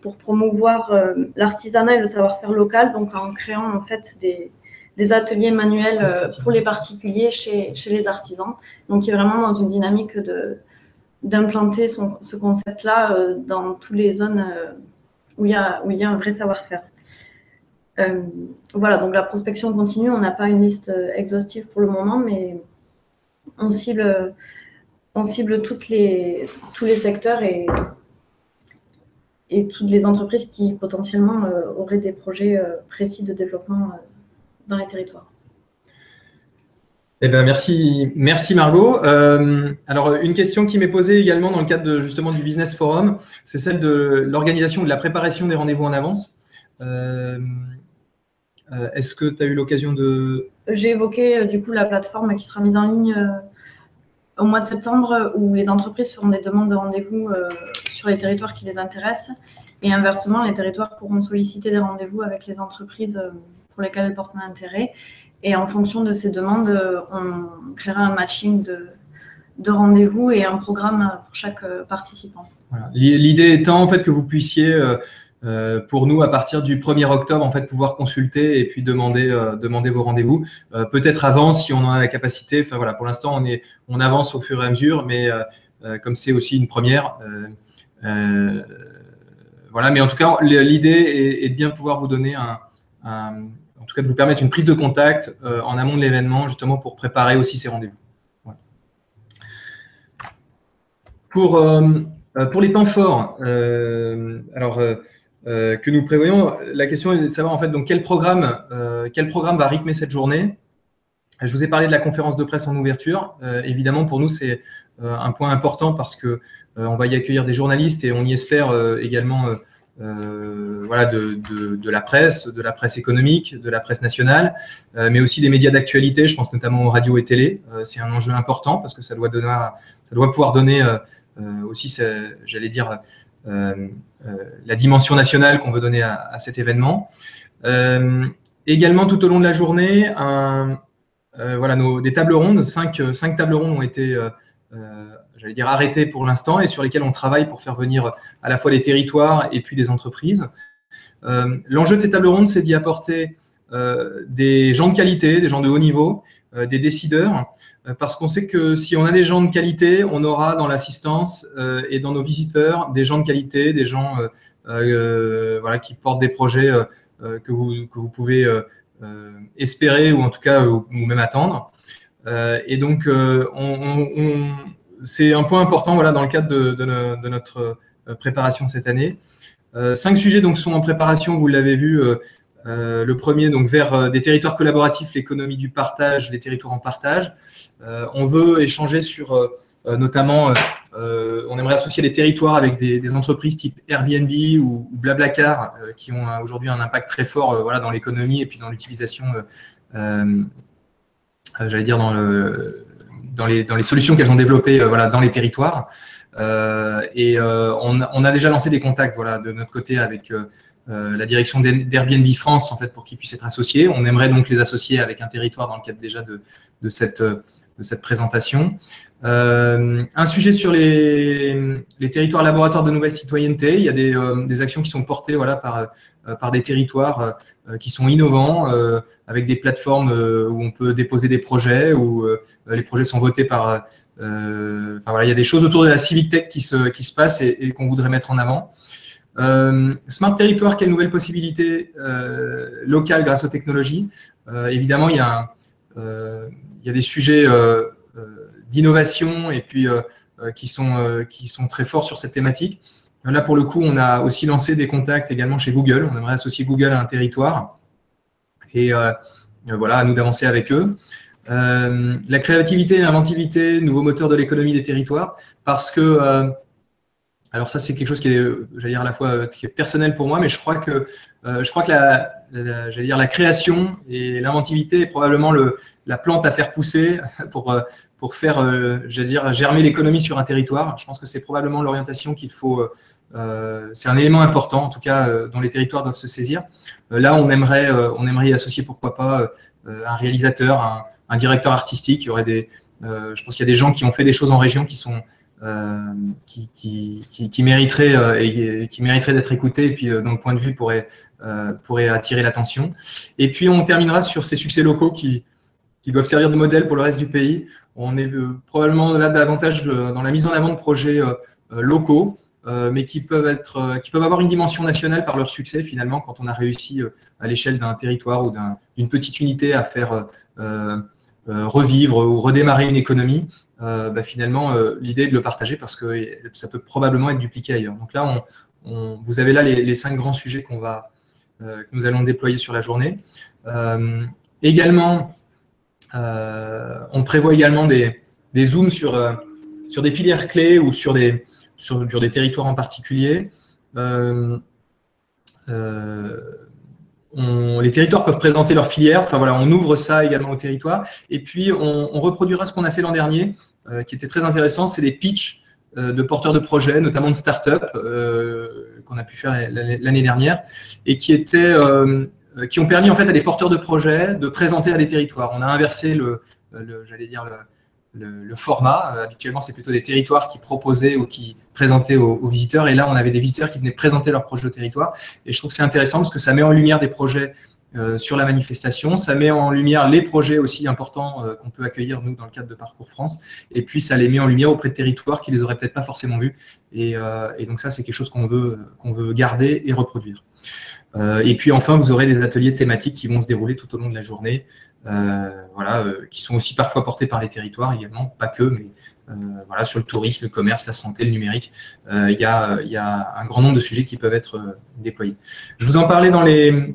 pour promouvoir l'artisanat et le savoir-faire local, donc en créant en fait des ateliers manuels pour les particuliers chez les artisans. Donc, il est vraiment dans une dynamique d'implanter ce concept-là dans toutes les zones où il y a un vrai savoir-faire. Voilà, donc la prospection continue. On n'a pas une liste exhaustive pour le moment, mais on cible tous les secteurs et toutes les entreprises qui potentiellement auraient des projets précis de développement dans les territoires. Eh bien, merci Margot. Alors, une question qui m'est posée également dans le cadre justement du Business Forum, c'est celle de l'organisation, de la préparation des rendez-vous en avance. Est-ce que tu as eu l'occasion de… J'ai évoqué du coup la plateforme qui sera mise en ligne au mois de septembre, où les entreprises feront des demandes de rendez-vous sur les territoires qui les intéressent. Et inversement, les territoires pourront solliciter des rendez-vous avec les entreprises pour lesquelles elles portent un intérêt. Et en fonction de ces demandes, on créera un matching de rendez-vous et un programme pour chaque participant. Voilà. L'idée étant en fait que vous puissiez, pour nous, à partir du 1er octobre, en fait, pouvoir consulter et puis demander vos rendez-vous. Peut-être avant, si on en a la capacité. Enfin voilà, pour l'instant, on avance au fur et à mesure, mais comme c'est aussi une première, voilà. Mais en tout cas, l'idée est de bien pouvoir vous donner en tout cas de vous permettre une prise de contact en amont de l'événement, justement pour préparer aussi ces rendez-vous. Voilà. Pour les temps forts, que nous prévoyons, la question est de savoir en fait donc quel programme va rythmer cette journée. Je vous ai parlé de la conférence de presse en ouverture. Évidemment, pour nous, c'est un point important parce que on va y accueillir des journalistes et on y espère également voilà, de la presse économique, de la presse nationale, mais aussi des médias d'actualité. Je pense notamment aux radios et télé. C'est un enjeu important parce que ça doit pouvoir donner aussi, j'allais dire, la dimension nationale qu'on veut donner à cet événement. Également, tout au long de la journée, voilà, des tables rondes, 5 tables rondes ont été j'allais dire arrêtées pour l'instant et sur lesquelles on travaille pour faire venir à la fois des territoires et puis des entreprises. L'enjeu de ces tables rondes, c'est d'y apporter des gens de qualité, des gens de haut niveau, des décideurs, parce qu'on sait que si on a des gens de qualité, on aura dans l'assistance et dans nos visiteurs des gens de qualité, des gens voilà, qui portent des projets que vous pouvez espérer ou en tout cas ou même attendre. Et donc, c'est un point important voilà, dans le cadre de notre préparation cette année. 5 sujets donc, sont en préparation, vous l'avez vu. Le premier, donc vers des territoires collaboratifs, l'économie du partage, les territoires en partage. On veut échanger sur notamment, on aimerait associer les territoires avec des entreprises type Airbnb ou Blablacar qui ont aujourd'hui un impact très fort voilà, dans l'économie et puis dans l'utilisation, j'allais dire, dans les solutions qu'elles ont développées voilà, dans les territoires. On a déjà lancé des contacts voilà, de notre côté avec la direction d'Airbnb France en fait, pour qu'ils puissent être associés. On aimerait donc les associer avec un territoire dans le cadre déjà de cette présentation. Un sujet sur les territoires laboratoires de nouvelle citoyenneté. Il y a des actions qui sont portées voilà, par des territoires qui sont innovants, avec des plateformes où on peut déposer des projets, où les projets sont votés par… voilà, il y a des choses autour de la Civic Tech qui se passent et qu'on voudrait mettre en avant. Smart Territoire, quelle nouvelle possibilité locale grâce aux technologies. Évidemment, il y a des sujets d'innovation et puis qui sont très forts sur cette thématique. Là, pour le coup, on a aussi lancé des contacts également chez Google. On aimerait associer Google à un territoire et voilà, à nous d'avancer avec eux. La créativité et l'inventivité, nouveau moteur de l'économie des territoires, parce que alors ça, c'est quelque chose qui est, j'allais dire, à la fois qui est personnel pour moi, mais je crois que j'allais dire, la création et l'inventivité est probablement la plante à faire pousser pour faire, j'allais dire, germer l'économie sur un territoire. Je pense que c'est probablement l'orientation qu'il faut. C'est un élément important, en tout cas, dont les territoires doivent se saisir. Là, on aimerait y associer, pourquoi pas, un réalisateur, un directeur artistique. Il y aurait je pense qu'il y a des gens qui ont fait des choses en région qui sont qui mériterait d'être écouté et puis dont le point de vue pourrait attirer l'attention. Et puis on terminera sur ces succès locaux qui doivent servir de modèle pour le reste du pays. On est probablement là davantage dans la mise en avant de projets locaux, mais qui peuvent avoir une dimension nationale par leur succès finalement quand on a réussi à l'échelle d'un territoire ou d'une petite unité à faire revivre ou redémarrer une économie. Finalement, l'idée est de le partager parce que ça peut probablement être dupliqué ailleurs. Donc là, vous avez là les 5 grands sujets que nous allons déployer sur la journée. Également, on prévoit également des zooms sur des filières clés ou sur des territoires en particulier. Les territoires peuvent présenter leurs filières. Enfin, voilà, on ouvre ça également aux territoires. Et puis, on reproduira ce qu'on a fait l'an dernier, qui était très intéressant, c'est des pitchs de porteurs de projets, notamment de start-up, qu'on a pu faire l'année dernière, et qui ont permis en fait à des porteurs de projets de présenter à des territoires. On a inversé j'allais dire le format. Habituellement, c'est plutôt des territoires qui proposaient ou qui présentaient aux visiteurs. Et là, on avait des visiteurs qui venaient présenter leurs projets au territoire. Et je trouve que c'est intéressant parce que ça met en lumière des projets sur la manifestation. Ça met en lumière les projets aussi importants qu'on peut accueillir, nous, dans le cadre de Parcours France. Et puis, ça les met en lumière auprès de territoires qui ne les auraient peut-être pas forcément vus. Et donc, ça, c'est quelque chose qu'on veut garder et reproduire. Et puis, enfin, vous aurez des ateliers thématiques qui vont se dérouler tout au long de la journée. Voilà, qui sont aussi parfois portés par les territoires également, pas que, mais voilà, sur le tourisme, le commerce, la santé, le numérique. Il y a un grand nombre de sujets qui peuvent être déployés. Je vous en parlais dans les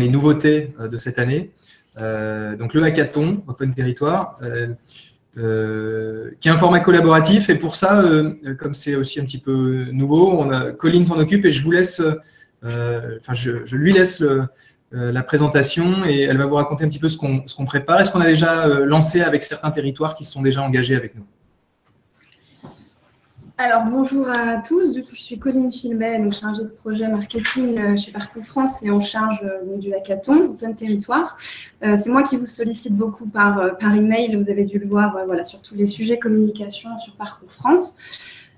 nouveautés de cette année. Donc le hackathon, Open Territoire, qui est un format collaboratif. Et pour ça, comme c'est aussi un petit peu nouveau, Colline s'en occupe et je vous laisse, je lui laisse la présentation et elle va vous raconter un petit peu ce qu'on prépare et ce qu'on a déjà lancé avec certains territoires qui se sont déjà engagés avec nous. Alors, bonjour à tous. Du coup, je suis Colline Filmet, donc chargée de projet marketing chez Parcours France et en charge du hackathon Open Territoire. C'est moi qui vous sollicite beaucoup par email. Vous avez dû le voir voilà, sur tous les sujets communication sur Parcours France.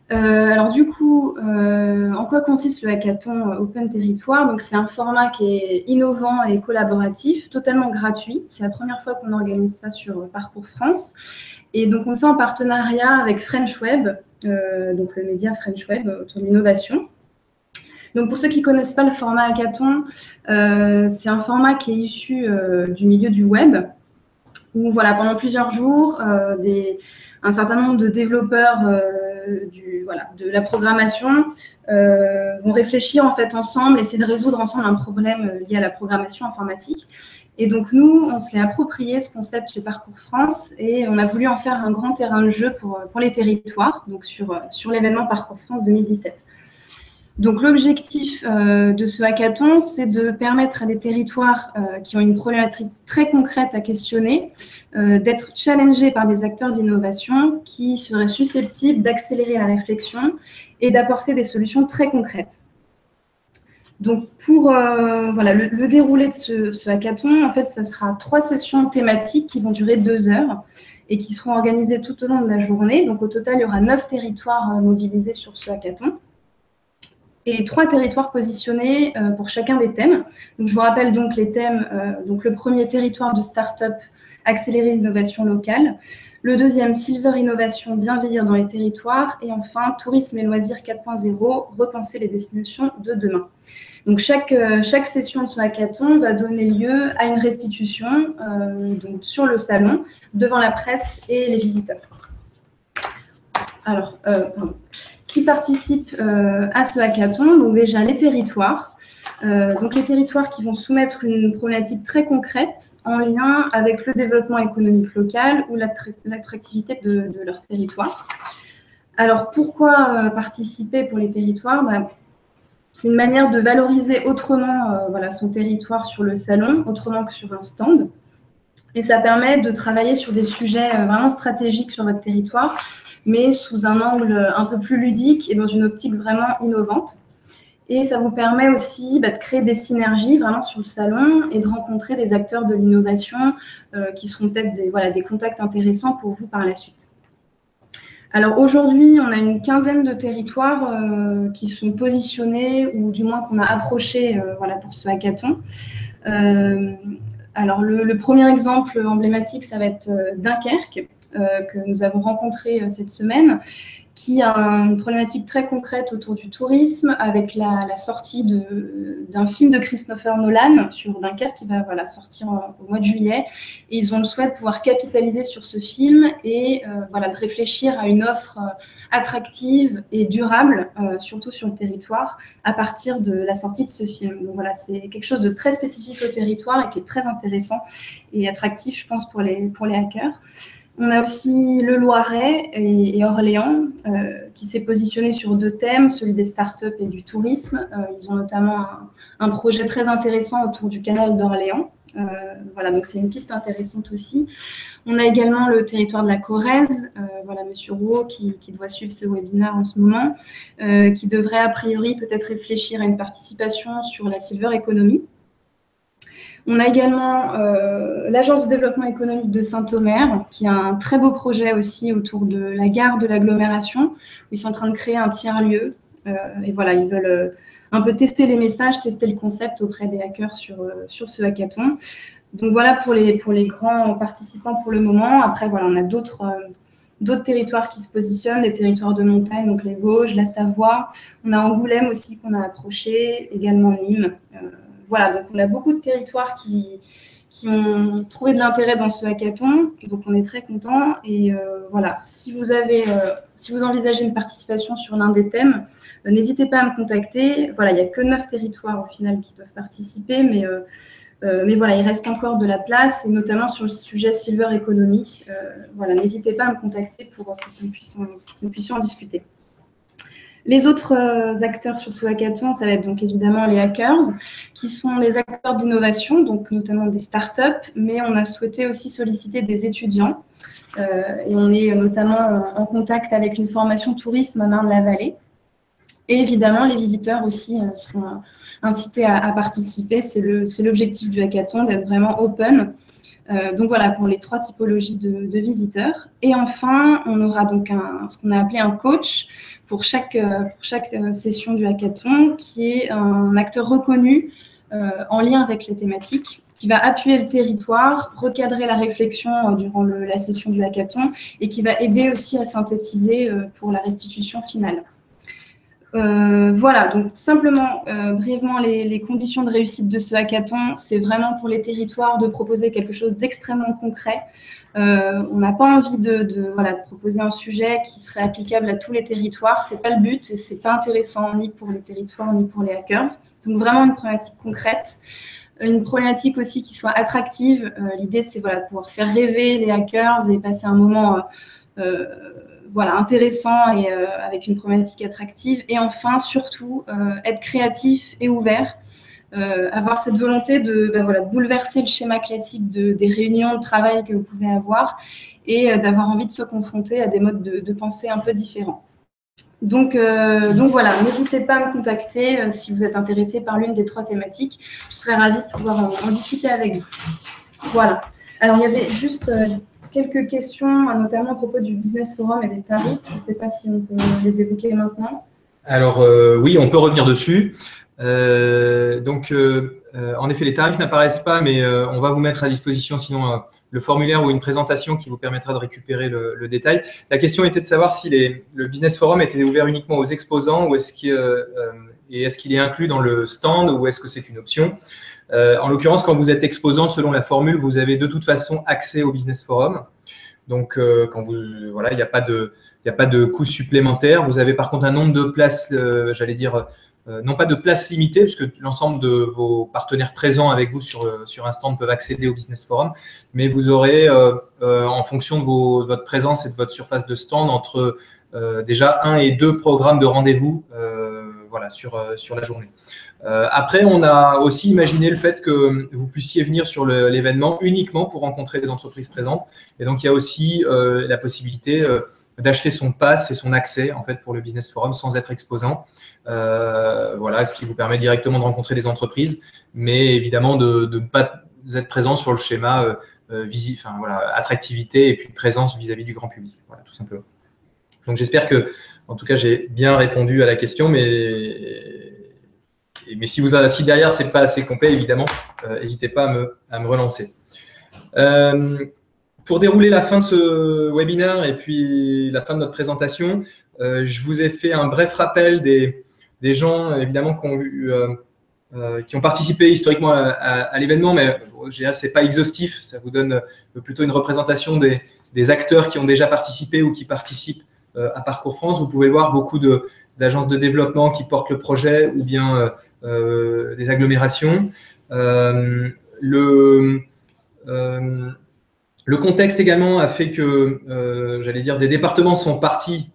Alors du coup, en quoi consiste le hackathon Open Territoire? Donc c'est un format qui est innovant et collaboratif, totalement gratuit. C'est la première fois qu'on organise ça sur Parcours France. Et donc on le fait en partenariat avec French Web, donc le média French Web autour de l'innovation. Donc, pour ceux qui ne connaissent pas le format hackathon, c'est un format qui est issu du milieu du web, où voilà, pendant plusieurs jours, un certain nombre de développeurs de la programmation vont réfléchir en fait ensemble, essayer de résoudre ensemble un problème lié à la programmation informatique. Et donc nous, on se l'est approprié ce concept chez Parcours France et on a voulu en faire un grand terrain de jeu pour les territoires, donc sur l'événement Parcours France 2017. Donc l'objectif de ce hackathon, c'est de permettre à des territoires qui ont une problématique très concrète à questionner, d'être challengés par des acteurs d'innovation qui seraient susceptibles d'accélérer la réflexion et d'apporter des solutions très concrètes. Donc pour le déroulé de ce hackathon, en fait, ça sera 3 sessions thématiques qui vont durer 2 heures et qui seront organisées tout au long de la journée. Donc au total, il y aura 9 territoires mobilisés sur ce hackathon et 3 territoires positionnés pour chacun des thèmes. Donc je vous rappelle donc les thèmes. Donc le premier, territoire de start-up, accélérer l'innovation locale. Le deuxième, Silver Innovation, bien vieillir dans les territoires. Et enfin, tourisme et loisirs 4.0, repenser les destinations de demain. Donc chaque session de ce hackathon va donner lieu à une restitution donc sur le salon, devant la presse et les visiteurs. Alors, qui participent à ce hackathon? Donc déjà les territoires. Donc les territoires qui vont soumettre une problématique très concrète en lien avec le développement économique local ou l'attractivité de leur territoire. Alors pourquoi participer pour les territoires? C'est une manière de valoriser autrement son territoire sur le salon, autrement que sur un stand. Et ça permet de travailler sur des sujets vraiment stratégiques sur votre territoire, mais sous un angle un peu plus ludique et dans une optique vraiment innovante. Et ça vous permet aussi de créer des synergies vraiment sur le salon et de rencontrer des acteurs de l'innovation qui seront peut-être des contacts intéressants pour vous par la suite. Alors aujourd'hui, on a une quinzaine de territoires qui sont positionnés ou du moins qu'on a approchés pour ce hackathon. Alors le premier exemple emblématique, ça va être Dunkerque, que nous avons rencontré cette semaine, qui a une problématique très concrète autour du tourisme avec la sortie d'un film de Christopher Nolan sur Dunkerque qui va sortir au mois de juillet. Et ils ont le souhait de pouvoir capitaliser sur ce film et de réfléchir à une offre attractive et durable, surtout sur le territoire, à partir de la sortie de ce film. Donc voilà, c'est quelque chose de très spécifique au territoire et qui est très intéressant et attractif, je pense, pour les hackers. On a aussi le Loiret et Orléans qui s'est positionné sur 2 thèmes, celui des startups et du tourisme. Ils ont notamment un projet très intéressant autour du canal d'Orléans. Donc c'est une piste intéressante aussi. On a également le territoire de la Corrèze, Monsieur Rouault qui doit suivre ce webinaire en ce moment, qui devrait a priori peut-être réfléchir à une participation sur la Silver Economy. On a également l'Agence de développement économique de Saint-Omer, qui a un très beau projet aussi autour de la gare de l'agglomération, où ils sont en train de créer un tiers-lieu. Ils veulent un peu tester les messages, tester le concept auprès des hackers sur ce hackathon. Donc voilà pour les grands participants pour le moment. Après, on a d'autres territoires qui se positionnent, des territoires de montagne, donc les Vosges, la Savoie. On a Angoulême aussi qu'on a approché, également Nîmes. Donc on a beaucoup de territoires qui ont trouvé de l'intérêt dans ce hackathon, donc on est très contents. Et si vous envisagez une participation sur l'un des thèmes, n'hésitez pas à me contacter. Il n'y a que 9 territoires au final qui doivent participer, mais il reste encore de la place, et notamment sur le sujet Silver Economy. N'hésitez pas à me contacter pour que nous puissions en discuter. Les autres acteurs sur ce hackathon, ça va être donc évidemment les hackers, qui sont des acteurs d'innovation, donc notamment des startups, mais on a souhaité aussi solliciter des étudiants. Et on est notamment en contact avec une formation tourisme à Marne-la-Vallée. Et évidemment, les visiteurs aussi seront incités à participer. C'est l'objectif du hackathon, d'être vraiment open. Donc voilà, pour les 3 typologies de visiteurs. Et enfin, on aura donc ce qu'on a appelé un coach pour chaque session du hackathon, qui est un acteur reconnu en lien avec les thématiques, qui va appuyer le territoire, recadrer la réflexion durant la session du hackathon et qui va aider aussi à synthétiser pour la restitution finale. Voilà, donc simplement, brièvement, les conditions de réussite de ce hackathon, c'est vraiment pour les territoires de proposer quelque chose d'extrêmement concret. On n'a pas envie de proposer un sujet qui serait applicable à tous les territoires. Ce n'est pas le but et ce n'est pas intéressant ni pour les territoires ni pour les hackers. Donc vraiment une problématique concrète. Une problématique aussi qui soit attractive. L'idée, c'est de pouvoir faire rêver les hackers et passer un moment intéressant et avec une problématique attractive. Et enfin, surtout, être créatif et ouvert. Avoir cette volonté de bouleverser le schéma classique des réunions de travail que vous pouvez avoir et d'avoir envie de se confronter à des modes de pensée un peu différents. Donc voilà, n'hésitez pas à me contacter si vous êtes intéressé par l'une des 3 thématiques. Je serais ravie de pouvoir en discuter avec vous. Voilà. Alors, il y avait juste quelques questions, notamment à propos du Business Forum et des tarifs. Je ne sais pas si on peut les évoquer maintenant. Alors, oui, on peut revenir dessus. En effet, les tarifs n'apparaissent pas, mais on va vous mettre à disposition sinon le formulaire ou une présentation qui vous permettra de récupérer le détail. La question était de savoir si le Business Forum était ouvert uniquement aux exposants ou est-ce qu'il est inclus dans le stand ou est-ce que c'est une option. En l'occurrence, quand vous êtes exposant, selon la formule, vous avez de toute façon accès au Business Forum. Donc, il n'y a pas de coût supplémentaire. Vous avez par contre un nombre de places, non pas de places limitées, puisque l'ensemble de vos partenaires présents avec vous sur un stand peuvent accéder au Business Forum, mais vous aurez, en fonction de votre présence et de votre surface de stand, entre déjà 1 et 2 programmes de rendez-vous sur la journée. Après, on a aussi imaginé le fait que vous puissiez venir sur l'événement uniquement pour rencontrer les entreprises présentes. Et donc, il y a aussi la possibilité d'acheter son pass et son accès en fait pour le Business Forum sans être exposant. Ce qui vous permet directement de rencontrer les entreprises, mais évidemment de ne pas être présent sur le schéma attractivité et puis présence vis-à-vis du grand public. Voilà, tout simplement. Donc j'espère que, en tout cas, j'ai bien répondu à la question, mais si derrière c'est pas assez complet, évidemment, n'hésitez pas à me relancer. Pour dérouler la fin de ce webinaire et puis la fin de notre présentation, je vous ai fait un bref rappel des gens, évidemment, qui ont participé historiquement à l'événement, mais ce n'est pas exhaustif, ça vous donne plutôt une représentation des acteurs qui ont déjà participé ou qui participent à Parcours France. Vous pouvez voir beaucoup d'agences de développement qui portent le projet ou bien des agglomérations. Le contexte également a fait que, des départements sont partis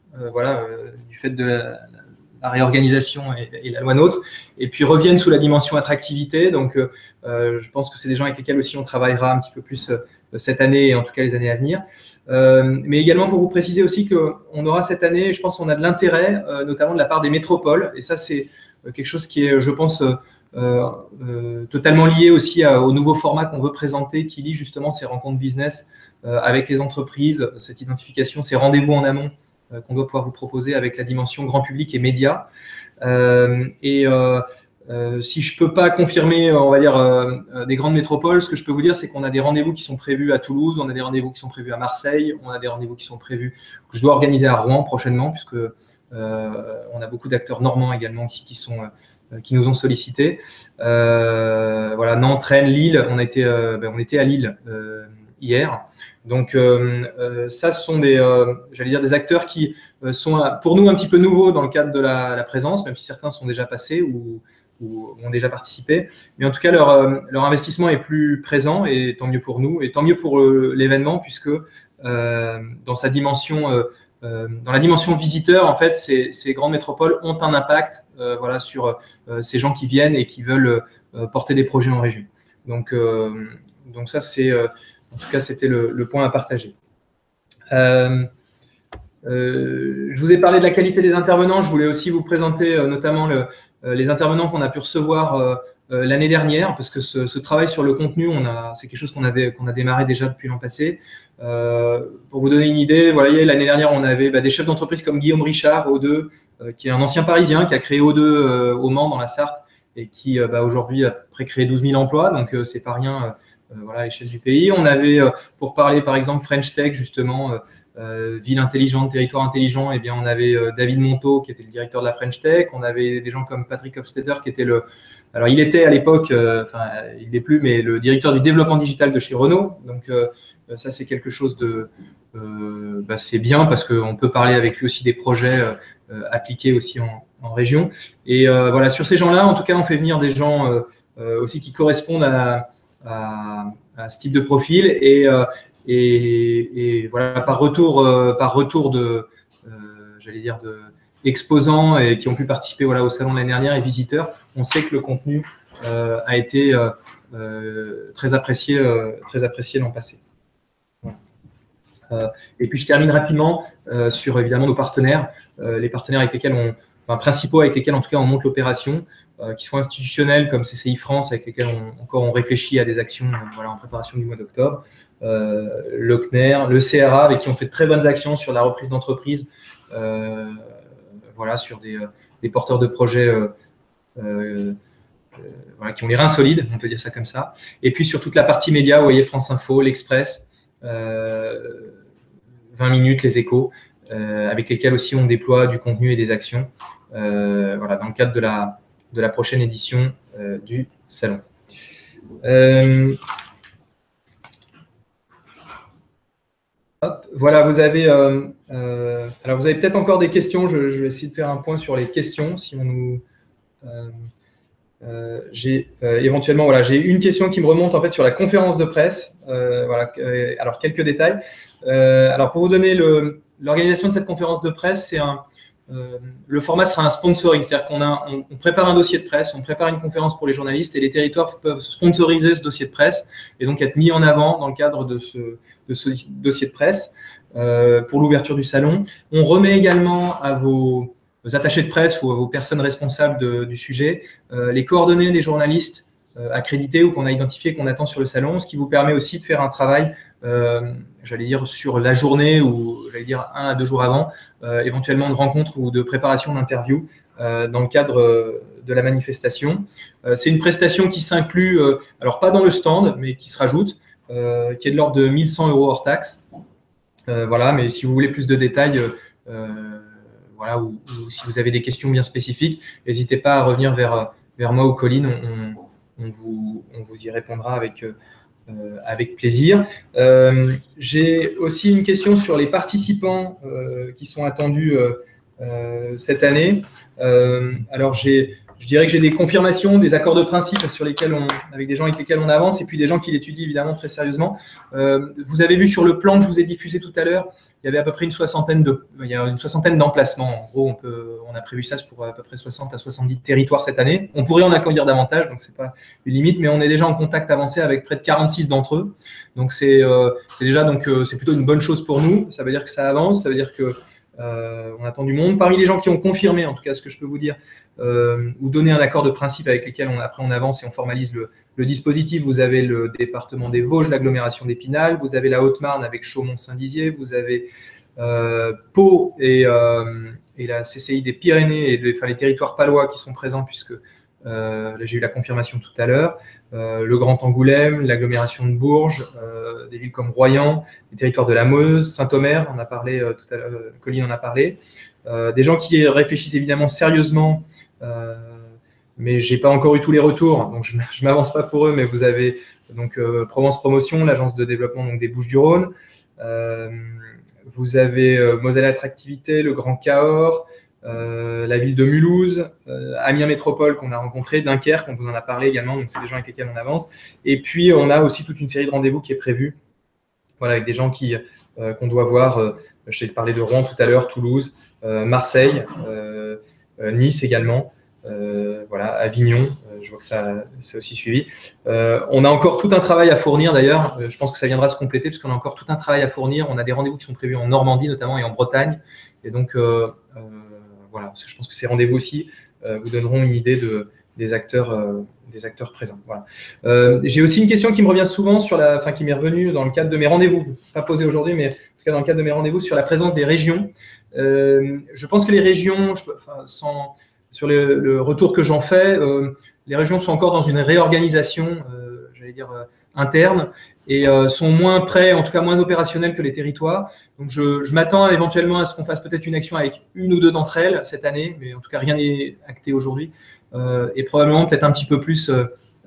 du fait de la réorganisation et la loi NOTRe, et puis reviennent sous la dimension attractivité. Donc, je pense que c'est des gens avec lesquels aussi on travaillera un petit peu plus cette année et en tout cas les années à venir. Mais également pour vous préciser aussi qu'on aura cette année, je pense qu'on a de l'intérêt, notamment de la part des métropoles, et ça c'est quelque chose qui est, je pense, totalement lié aussi au nouveau format qu'on veut présenter, qui lie justement ces rencontres business avec les entreprises, cette identification, ces rendez-vous en amont qu'on doit pouvoir vous proposer avec la dimension grand public et médias. Si je peux pas confirmer, on va dire, des grandes métropoles, ce que je peux vous dire, c'est qu'on a des rendez-vous qui sont prévus à Toulouse, on a des rendez-vous qui sont prévus à Marseille, on a des rendez-vous qui sont prévus, que je dois organiser à Rouen prochainement, puisque on a beaucoup d'acteurs normands également qui nous ont sollicités. Nantes, Rennes, Lille, on était à Lille hier. Donc, ça, ce sont des acteurs qui sont pour nous un petit peu nouveaux dans le cadre de la présence, même si certains sont déjà passés ou ont déjà participé. Mais en tout cas, leur investissement est plus présent et tant mieux pour nous et tant mieux pour l'événement, puisque dans sa dimension dans la dimension visiteur, en fait, ces grandes métropoles ont un impact sur ces gens qui viennent et qui veulent porter des projets en région. Donc ça, en tout cas, c'était le point à partager. Je vous ai parlé de la qualité des intervenants. Je voulais aussi vous présenter notamment les intervenants qu'on a pu recevoir l'année dernière, parce que ce travail sur le contenu, c'est quelque chose qu'on a démarré déjà depuis l'an passé. Pour vous donner une idée, l'année dernière, on avait des chefs d'entreprise comme Guillaume Richard, O2, qui est un ancien Parisien, qui a créé O2 au Mans, dans la Sarthe, et qui aujourd'hui a à peu près créé 12 000 emplois, donc c'est pas rien à l'échelle du pays. On avait, pour parler par exemple French Tech, justement, ville intelligente, territoire intelligent, eh bien, on avait David Monteau, qui était le directeur de la French Tech. On avait des gens comme Patrick Hofstadter, qui était alors, il était à l'époque, enfin, il n'est plus, mais le directeur du développement digital de chez Renault. Donc, ça, c'est quelque chose de... c'est bien parce qu'on peut parler avec lui aussi des projets appliqués aussi en région. Et voilà, sur ces gens-là, en tout cas, on fait venir des gens aussi qui correspondent à ce type de profil. Et voilà, par retour de, j'allais dire, exposants et qui ont pu participer voilà, au salon de l'année dernière et visiteurs, on sait que le contenu a été très apprécié l'an passé. Voilà. Et puis je termine rapidement sur évidemment nos partenaires, les partenaires avec lesquels principaux avec lesquels en tout cas on monte l'opération, qui sont institutionnels comme CCI France, avec lesquels on réfléchit à des actions voilà, en préparation du mois d'octobre, le CNER, le CRA, avec qui on fait de très bonnes actions sur la reprise d'entreprise, voilà, sur des porteurs de projets voilà, qui ont les reins solides, on peut dire ça comme ça. Et puis sur toute la partie média, vous voyez France Info, l'Express, 20 minutes, les Échos, avec lesquels aussi on déploie du contenu et des actions voilà, dans le cadre de la prochaine édition du salon. Hop, voilà, vous avez alors vous avez peut-être encore des questions. Je vais essayer de faire un point sur les questions. Si on nous j'ai éventuellement voilà, j'ai une question qui me remonte en fait sur la conférence de presse. Voilà, alors quelques détails. Alors pour vous donner l'organisation de cette conférence de presse, c'est le format sera un sponsoring, c'est-à-dire qu'on prépare un dossier de presse, on prépare une conférence pour les journalistes et les territoires peuvent sponsoriser ce dossier de presse et donc être mis en avant dans le cadre de ce dossier de presse pour l'ouverture du salon. On remet également à vos attachés de presse ou à vos personnes responsables du sujet les coordonnées des journalistes accrédités ou qu'on a identifiés, qu'on attend sur le salon, ce qui vous permet aussi de faire un travail j'allais dire sur la journée ou j'allais dire 1 à 2 jours avant, éventuellement de rencontre ou de préparation d'interview dans le cadre de la manifestation. C'est une prestation qui s'inclut, alors pas dans le stand, mais qui se rajoute, qui est de l'ordre de 1 100 € hors taxe. Voilà, mais si vous voulez plus de détails, voilà, ou si vous avez des questions bien spécifiques, n'hésitez pas à revenir vers moi ou Colline, on vous y répondra avec plaisir. J'ai aussi une question sur les participants qui sont attendus cette année. Alors, je dirais que j'ai des confirmations, des accords de principe avec des gens avec lesquels on avance et puis des gens qui l'étudient évidemment très sérieusement. Vous avez vu sur le plan que je vous ai diffusé tout à l'heure, il y avait à peu près une soixantaine d'emplacements. En gros, on a prévu ça pour à peu près 60 à 70 territoires cette année. On pourrait en accueillir davantage, donc c'est pas une limite, mais on est déjà en contact avancé avec près de 46 d'entre eux. Donc c'est déjà c'est plutôt une bonne chose pour nous. Ça veut dire que ça avance, ça veut dire que on attend du monde. Parmi les gens qui ont confirmé, en tout cas, ce que je peux vous dire, ou donner un accord de principe avec lesquels après on avance et on formalise le dispositif, vous avez le département des Vosges, l'agglomération d'Épinal, vous avez la Haute-Marne avec Chaumont-Saint-Dizier, vous avez Pau et la CCI des Pyrénées et les territoires palois qui sont présents puisque là j'ai eu la confirmation tout à l'heure, le Grand Angoulême, l'agglomération de Bourges, des villes comme Royan, les territoires de la Meuse, Saint-Omer, on a parlé tout à l'heure, Colline en a parlé, des gens qui réfléchissent évidemment sérieusement, mais j'ai pas encore eu tous les retours, donc je m'avance pas pour eux, mais vous avez donc Provence Promotion, l'agence de développement donc, des Bouches-du-Rhône, vous avez Moselle Attractivité, le Grand Cahors, la ville de Mulhouse, Amiens Métropole qu'on a rencontré, Dunkerque, on vous en a parlé également, donc c'est des gens avec lesquels on avance. Et puis on a aussi toute une série de rendez-vous qui est prévue, voilà, avec des gens qu'on doit voir. Je t'ai parlé de Rouen tout à l'heure, Toulouse, Marseille, Nice également, voilà, Avignon. Je vois que ça c'est aussi suivi. On a encore tout un travail à fournir d'ailleurs. Je pense que ça viendra se compléter parce qu'on a encore tout un travail à fournir. On a des rendez-vous qui sont prévus en Normandie notamment et en Bretagne. Et donc voilà, je pense que ces rendez-vous aussi vous donneront une idée des acteurs présents. Voilà. J'ai aussi une question qui me revient souvent qui m'est revenue dans le cadre de mes rendez-vous, pas posée aujourd'hui, mais en tout cas dans le cadre de mes rendez-vous sur la présence des régions. Je pense que les régions, sur le retour que j'en fais, les régions sont encore dans une réorganisation, j'allais dire internes et sont moins prêts, en tout cas moins opérationnels que les territoires. Donc, je m'attends éventuellement à ce qu'on fasse peut-être une action avec une ou deux d'entre elles cette année, mais en tout cas, rien n'est acté aujourd'hui. Et probablement peut-être un petit peu plus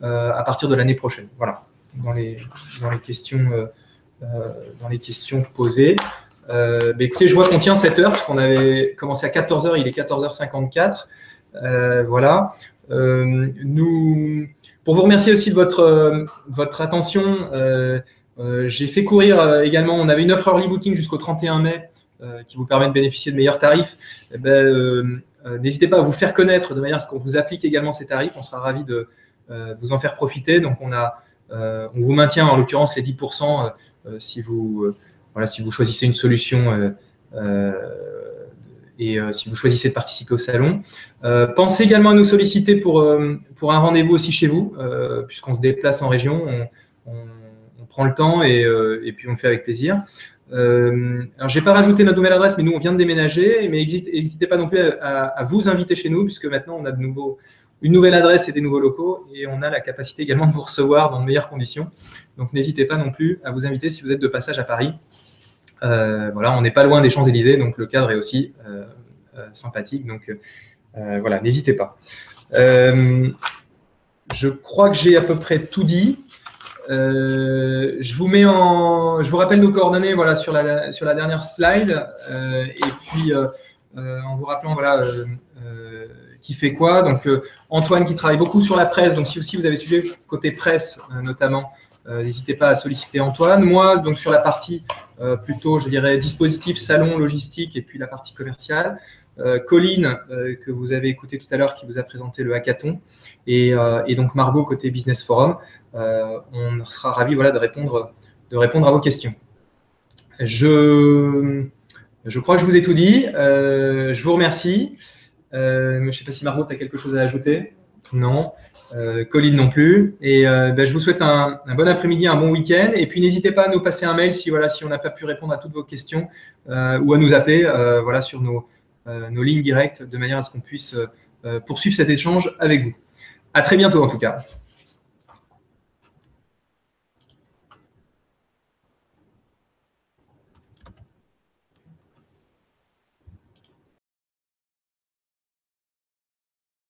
à partir de l'année prochaine. Voilà, dans les questions posées. Écoutez, je vois qu'on tient 7 heures, parce qu'on avait commencé à 14 heures, il est 14h54. Voilà. Pour vous remercier aussi de votre attention, j'ai fait courir également, on avait une offre early booking jusqu'au 31 mai qui vous permet de bénéficier de meilleurs tarifs. N'hésitez pas à vous faire connaître de manière à ce qu'on vous applique également ces tarifs. On sera ravis de vous en faire profiter. Donc, on vous maintient en l'occurrence les 10% si vous choisissez une solution et si vous choisissez de participer au salon. Pensez également à nous solliciter pour un rendez-vous aussi chez vous, puisqu'on se déplace en région, on prend le temps et puis on le fait avec plaisir. Alors, je n'ai pas rajouté notre nouvelle adresse, mais nous, on vient de déménager. Mais n'hésitez pas non plus à vous inviter chez nous, puisque maintenant, on a une nouvelle adresse et des nouveaux locaux, et on a la capacité également de vous recevoir dans de meilleures conditions. Donc, n'hésitez pas non plus à vous inviter si vous êtes de passage à Paris. Voilà, on n'est pas loin des Champs-Élysées, donc le cadre est aussi sympathique. Donc, voilà, n'hésitez pas. Je crois que j'ai à peu près tout dit. Je vous rappelle nos coordonnées, voilà, sur la dernière slide, et puis en vous rappelant, voilà, qui fait quoi. Donc Antoine qui travaille beaucoup sur la presse, donc si aussi vous avez sujet côté presse notamment, n'hésitez pas à solliciter Antoine. Moi, donc sur la partie plutôt, je dirais, dispositif, salon, logistique, et puis la partie commerciale. Colline, que vous avez écouté tout à l'heure, qui vous a présenté le hackathon, et donc Margot côté Business Forum. On sera ravis, voilà, de répondre à vos questions. Je crois que je vous ai tout dit. Je vous remercie. Je ne sais pas si Margot, tu as quelque chose à ajouter. Non. Colline non plus. Et je vous souhaite un bon après-midi, un bon week-end. Et puis, n'hésitez pas à nous passer un mail si on n'a pas pu répondre à toutes vos questions, ou à nous appeler voilà, sur nos lignes directes, de manière à ce qu'on puisse poursuivre cet échange avec vous. À très bientôt en tout cas.